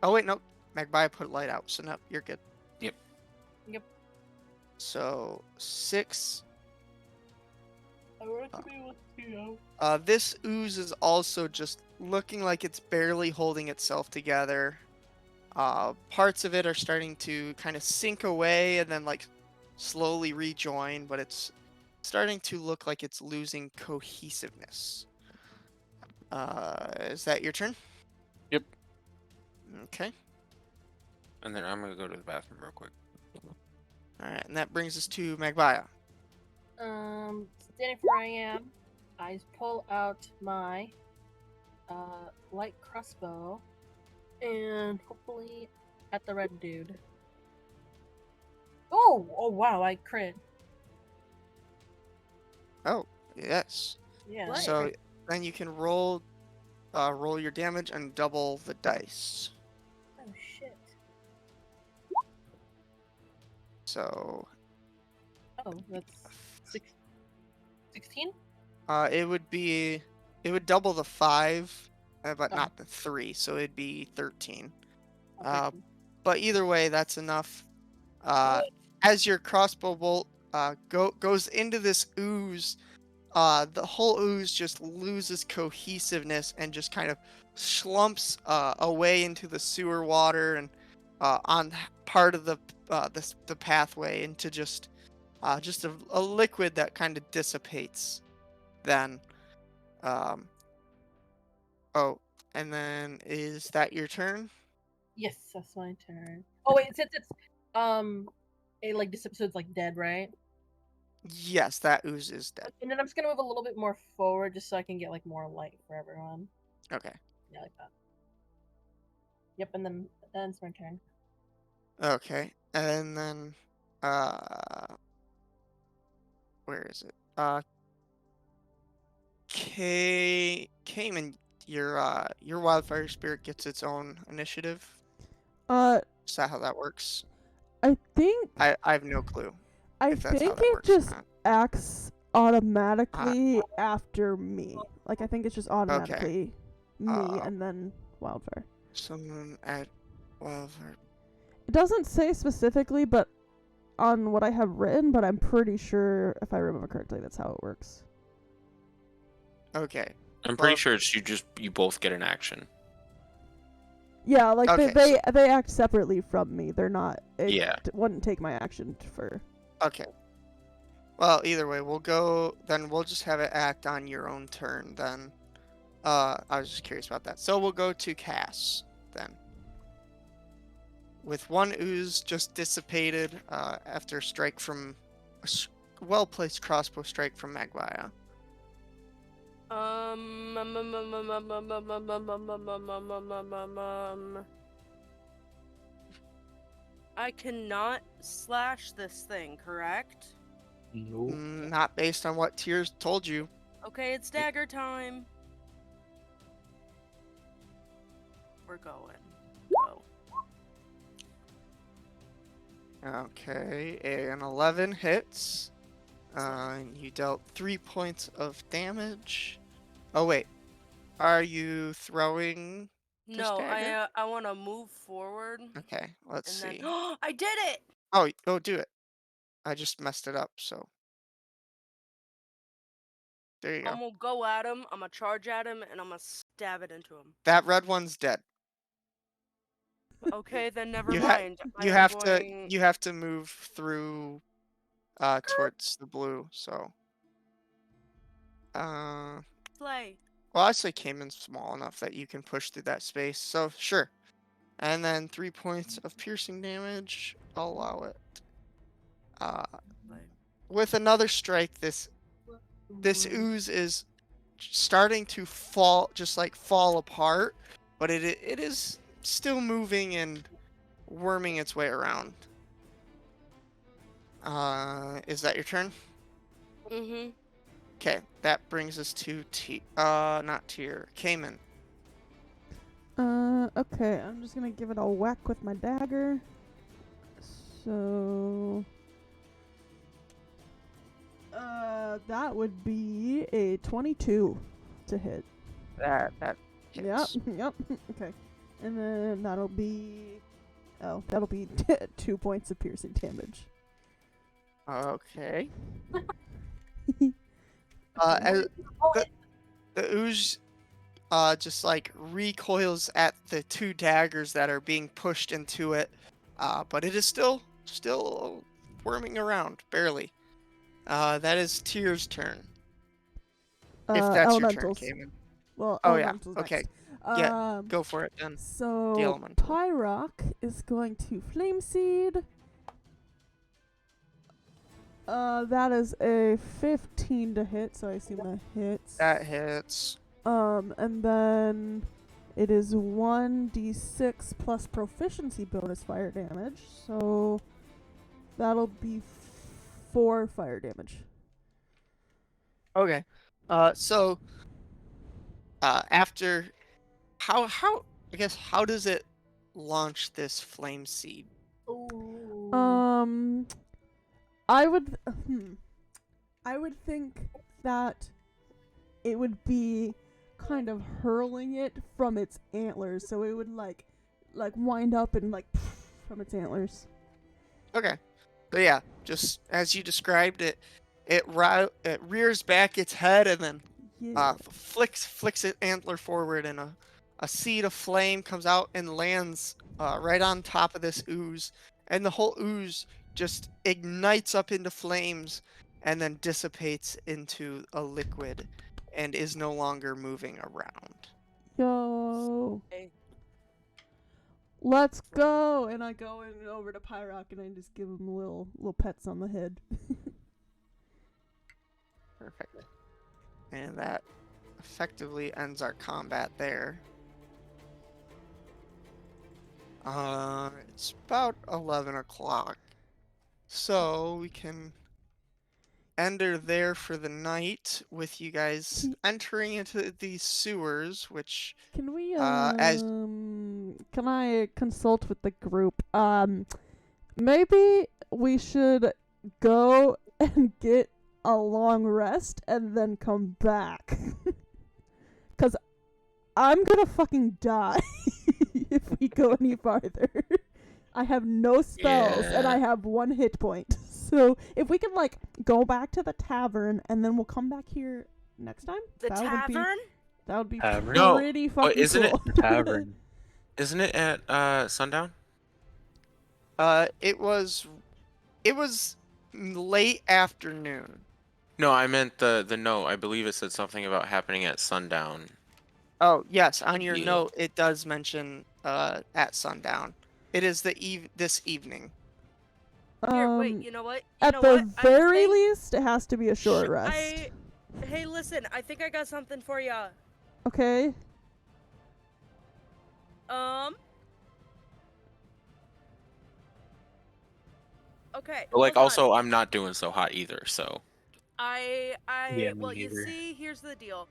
Oh wait, no. Magpie put light out, so no, you're good. Yep. Yep. So 6. I want to be with you. This ooze is also just looking like it's barely holding itself together. Parts of it are starting to kind of sink away and then like slowly rejoin, but it's starting to look like it's losing cohesiveness. Is that your turn? Yep. Okay. And then I'm gonna go to the bathroom real quick. All right, and that brings us to Magbaya. Standing where I am, I pull out my light crossbow and hopefully at the red dude. Oh wow, I crit. Oh, yes. Yeah. What? So then you can roll your damage and double the dice. Oh shit. So Oh, that's 16? it would double the 5, but Oh. not the 3, so it'd be 13. Okay. But either way, that's enough. As your crossbow bolt goes into this ooze, the whole ooze just loses cohesiveness and just kind of slumps away into the sewer water and on part of the pathway into just a liquid that kind of dissipates. Then, oh, and then is that your turn? Yes, that's my turn. Oh wait, since it's it like this episode's like dead, right? Yes, that ooze is dead. And then I'm just gonna move a little bit more forward just so I can get like more light for everyone. Okay. Yeah, like that. Yep, and then it's my turn. Okay, and then where is it? Cayman, your wildfire spirit gets its own initiative. Uh, Is that how that works? I think I have no clue. I if that's how think that it works or just not. automatically after me. Like I think it's just automatically me Uh, and then wildfire. Someone at wildfire. It doesn't say specifically, but on what I have written, but I'm pretty sure if I remember correctly, that's how it works. Okay. I'm pretty Well- sure it's you both get an action. Yeah, like Okay, they act separately from me. They're not. It Yeah. wouldn't take my action for. Okay. Well, either way, we'll go. Then we'll just have it act on your own turn. Then, I was just curious about that. So we'll go to Cass then. With one ooze just dissipated after a strike from a well-placed crossbow strike from Magbaya. I cannot slash this thing, correct? No. Not based on what Tears told you. Okay, it's dagger time. We're going. Go. Okay, an 11 hits. You dealt 3 points of damage. Oh wait, are you throwing? No, dagger? I want to move forward. Okay, let's And see. then I did it. Oh, do it. I just messed it up, so. There you go. I'm gonna go at him. I'm gonna charge at him, and I'm gonna stab it into him. That red one's dead. Okay, then never You mind. you I am have going... to you have to move through towards the blue, so Slay. well, I say Cayman's small enough that you can push through that space, so sure. And then 3 points of piercing damage. I'll allow it. With another strike, this ooze is starting to fall apart, but it is still moving and worming its way around. Is that your turn? Mm-hmm. Okay, that brings us to not Tyr, Cayman. Okay, I'm just gonna give it a whack with my dagger. So, that would be a 22 to hit. That Yep, hits. yep. Okay, and then that'll be 2 points of piercing damage. Okay. Okay. As the ooze just like recoils at the 2 daggers that are being pushed into it, but it is still worming around barely. That is Tyr's turn. If that's your turn, Elementals. Cayman. Well, Oh yeah. elementals Okay. next. Yeah. Go for it then. The So elemental. Pyrock is going to Flame Seed. That is a 15 to hit, so I assume that hits. That hits. And then it is 1d6 plus proficiency bonus fire damage, so that'll be 4 fire damage. Okay. So after how I guess how does it launch this flame seed? Ooh. I would think that it would be kind of hurling it from its antlers, so it would like wind up and like from its antlers. Okay. So yeah, just as you described it, it rears back its head and then Yeah. flicks its antler forward, and a seed of flame comes out and lands right on top of this ooze, and the whole ooze just ignites up into flames and then dissipates into a liquid and is no longer moving around. Yo. Okay. Let's go! And I go in over to Pyrock and I just give him little pets on the head. Perfect. And that effectively ends our combat there. It's about 11 o'clock. So we can enter there for the night with you guys entering into these sewers, which Can we as can I consult with the group? Maybe we should go and get a long rest and then come back. 'Cause I'm gonna fucking die if we go any farther. I have no spells and I have 1 hit point. So if we can like go back to the tavern and then we'll come back here next time. The tavern? That would be Tavern? No, pretty fucking isn't it cool. The tavern. Isn't it at sundown? it was late afternoon. No, I meant the note. I believe it said something about happening at sundown. Oh yes, on your Yeah. note it does mention at sundown. It is this evening. Here, wait, you know what? At the very least, it has to be a short rest. Hey, listen, I think I got something for ya. Okay. Okay. But like, hold on. also, I'm not doing so hot either. So Yeah, me well, you neither. see, here's the deal.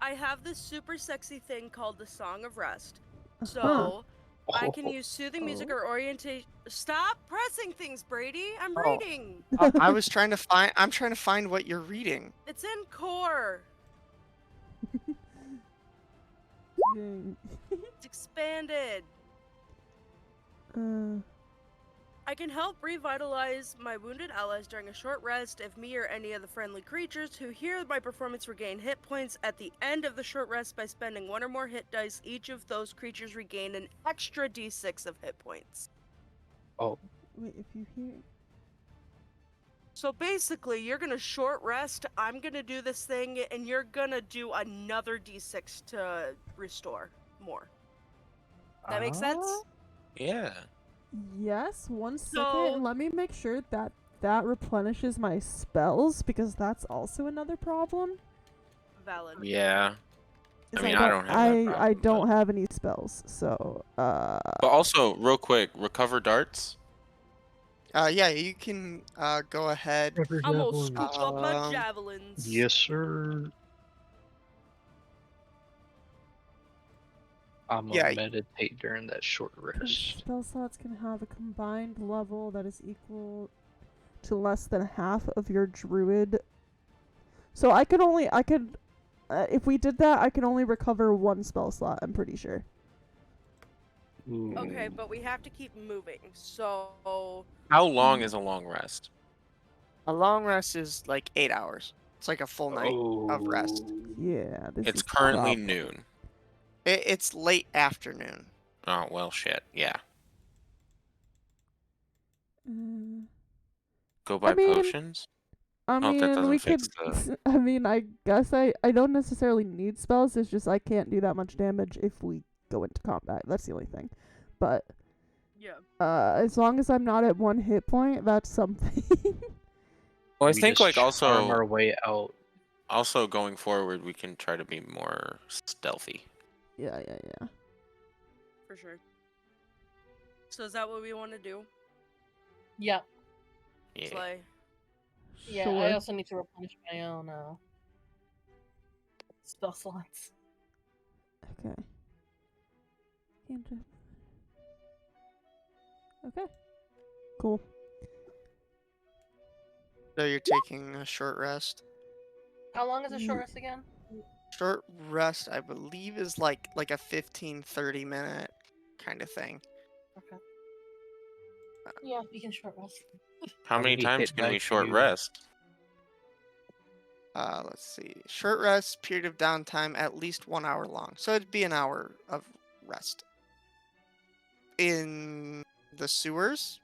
I have this super sexy thing called the Song of Rest. So Uh-huh. I can use soothing music or orientation. Stop pressing things, Brady. I'm Oh. reading. I was trying to find. I'm trying to find what you're reading. It's in core. Dang. It's expanded. I can help revitalize my wounded allies during a short rest if me or any of the friendly creatures who hear my performance regain hit points at the end of the short rest by spending 1 or more hit dice. Each of those creatures regain an extra d6 of hit points. Oh, Wait, if you hear. So basically, you're gonna short rest, I'm gonna do this thing, and you're gonna do another d6 to restore more. That makes sense? yeah. Yes, 1 second. So- Let me make sure that replenishes my spells, because that's also another problem. Valid. Yeah. I mean, I don't have that problem. I don't have any spells, so But also, real quick, recover darts. Yeah, you can go ahead. I'm gonna scoop up my Um, javelins. Yes, sir. I'm Yeah. gonna meditate during that short rest. spell slots can have a combined level that is equal to less than half of your druid. So if we did that, I could only recover one spell slot, I'm pretty sure. Okay, but we have to keep moving. So How long is a long rest? A long rest is like 8 hours. It's like a full night of rest. Yeah, this It's is currently rough. noon. It's late afternoon. Oh, well, shit. Yeah. Uh, Go buy mean- potions? I Oh, that mean, doesn't we fix could. the... I mean, I guess I don't necessarily need spells. It's just I can't do that much damage if we go into combat. That's the only thing. But yeah. as long as I'm not at 1 hit point, that's something. Well, I We think, just like, charm also... our way out. Also, going forward, we can try to be more stealthy. Yeah. For sure. So is that what we want to do? Yeah. Yeah. Slay. Yeah, Sure. I also need to replenish my own spell slots. Okay. Cantrip. Okay. Cool. So you're taking a short rest. How long is a short rest again? Short rest, I believe, is like a 15-30 minute kind of thing. Okay. Yeah, we can short rest. How many times hit can we dice short you- rest? Let's see. Short rest, period of downtime, at least 1 hour long. So it'd be an hour of rest. In the sewers?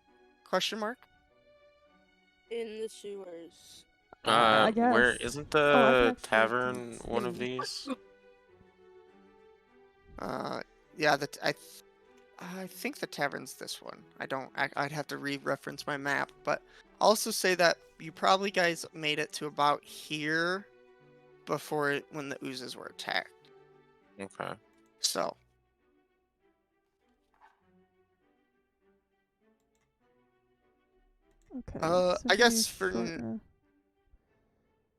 Question mark? In the sewers. I guess. Where isn't Oh, I can the actually tavern do one of two. these? Yeah, I think the tavern's this one. I'd have to re-reference my map, but I'll also say that you probably guys made it to about here before when the oozes were attacked. Okay. So, Okay. I give me guess a for short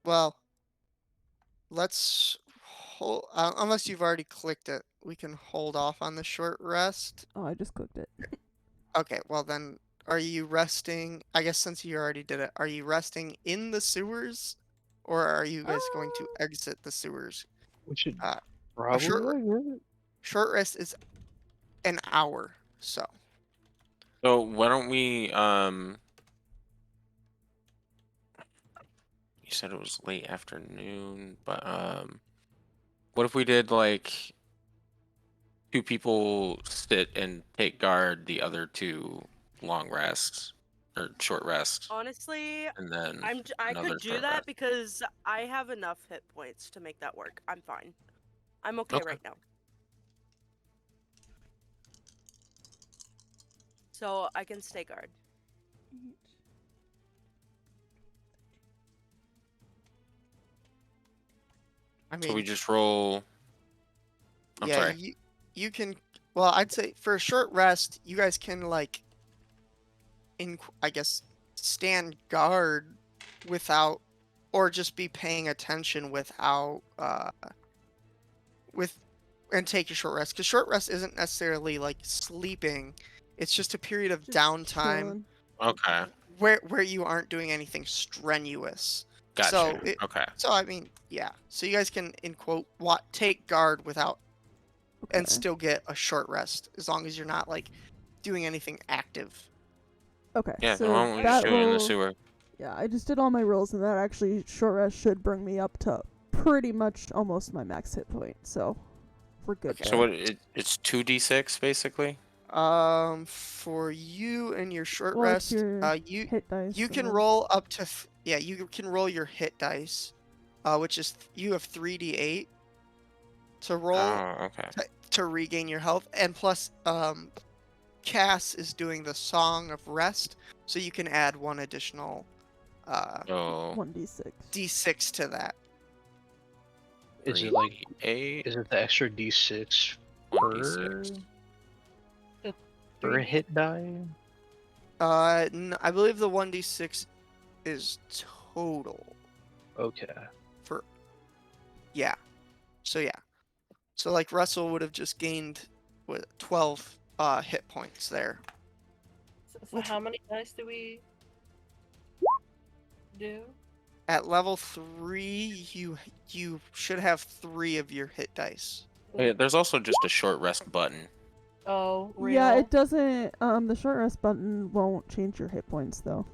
well, let's hold unless you've already clicked it, we can hold off on the short rest. Oh, I just clicked it. Okay, well then, are you resting? I guess since you already did it, are you resting in the sewers, or are you guys going to exit the sewers? We should A probably. short rest is an hour, so So why don't we, you said it was late afternoon, but, what if we did, like, 2 people sit and take guard, the other 2 long rests, or short rests, Honestly, and then I another could do short that rest? because I have enough hit points to make that work. I'm fine. I'm okay Okay. right now. So I can stay guard. I So we mean, just roll... I'm yeah, sorry. you can. Well, I'd say for a short rest, you guys can like, I guess, stand guard without, or just be paying attention without, and take your short rest. Because short rest isn't necessarily like sleeping; it's just a period of Just downtime chilling. Okay. where you aren't doing anything strenuous. Gotcha. So Okay. So I mean, yeah. So you guys can, in quote, take guard without, and Okay. still get a short rest as long as you're not like doing anything active. Okay. Yeah, so why don't we that just do it in the will- sewer? Yeah, I just did all my rolls, and that actually short rest should bring me up to pretty much almost my max hit point. So we're good. Okay. there. So what? It's 2d6 basically. For you and your short Well, it's rest, your you hit dice. you and can then- roll up to you can roll your hit dice, which is you have 3d8 to roll Oh, okay. to regain your health, and plus Cass is doing the Song of Rest, so you can add one additional Oh, 1d6. d6 to that. Is it like 8, is it the extra d6 per 1d6. per hit die? I believe the 1d6 is total Okay. for. Yeah. So yeah. So like Russell would have just gained 12 hit points there. So how many dice do we do? At level 3, you should have 3 of your hit dice. Yeah, there's also just a short rest button. Oh, real? Yeah, it doesn't. The short rest button won't change your hit points though.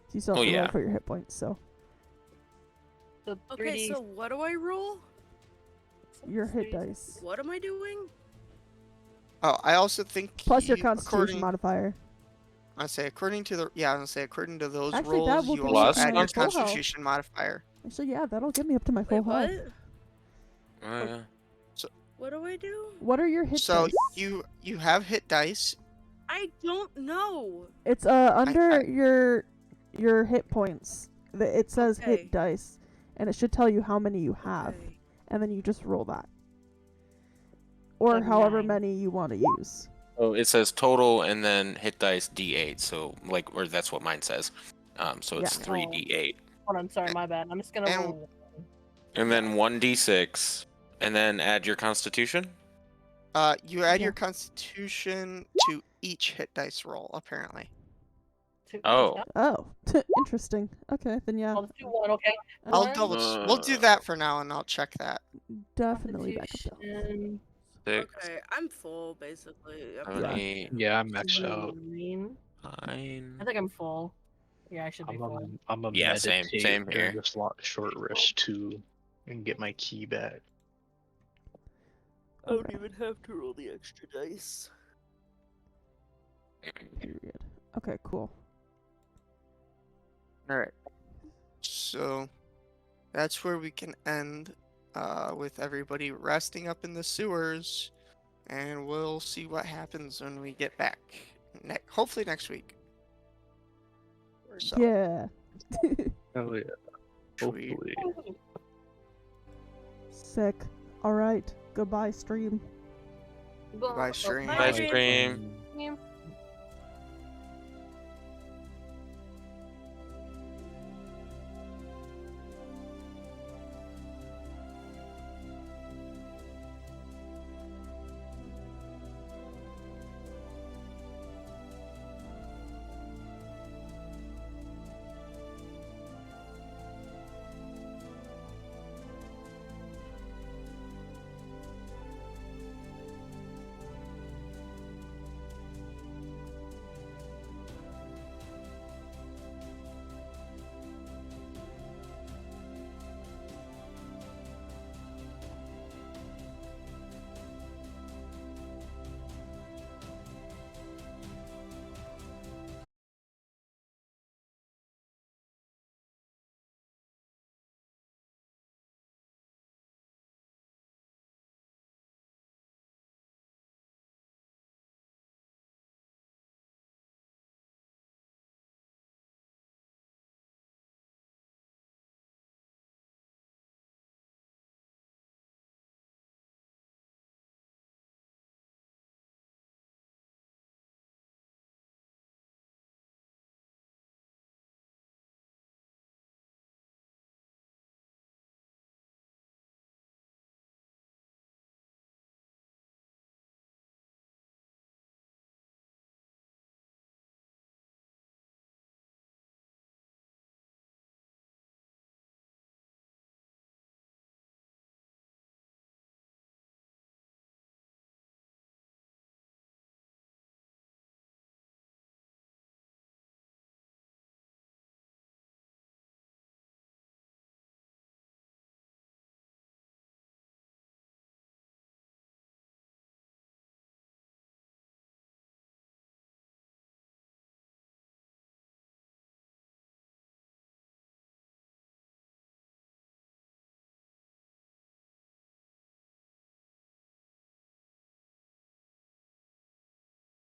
So you still have Oh, to roll yeah. for your hit points. So So Okay, 3D so what do I roll? your hit dice What am I doing? Oh, I also think plus your you- Constitution according, modifier. I say according to the yeah, I was gonna say according to those Actually, that rolls, will you give me also up add to your my full health. Constitution modifier. Actually, yeah, that'll get me up to my full Wait, what? health. Yeah. What do I do? What are your hit So dice? you have hit dice. I don't know. It's under your hit points. It says Okay. hit dice, and it should tell you how many you have, Okay. and then you just roll that, or Like however 9. many you want to use. Oh, it says total and then hit dice d8. So like, or that's what mine says. So it's Yeah. 3d8, Hold on, sorry, my bad. I'm just gonna And- roll. and then 1d6, and then add your Constitution. You add Yeah. your Constitution to each hit dice roll, apparently. Oh. Oh, interesting. Okay, then yeah, I'll just do 1, okay? I'll One, double. We'll do that for now, and I'll check that. definitely back up to health. Constitution, 6, Okay, I'm full basically. 7, Yeah. 8, Yeah, I'm maxed out. 9. 9. I think I'm full. Yeah, I should be full. I'm a Yeah, same meditate here. during this short rest too, and get my key back. I don't Okay. even have to roll the extra dice. Period. Okay, cool. All right. So that's where we can end with everybody resting up in the sewers, and we'll see what happens when we get back. Hopefully next week. So, Yeah. Oh yeah, sweet. hopefully. Sick. All right. Goodbye, stream. Bye, stream. Bye, stream. Stream.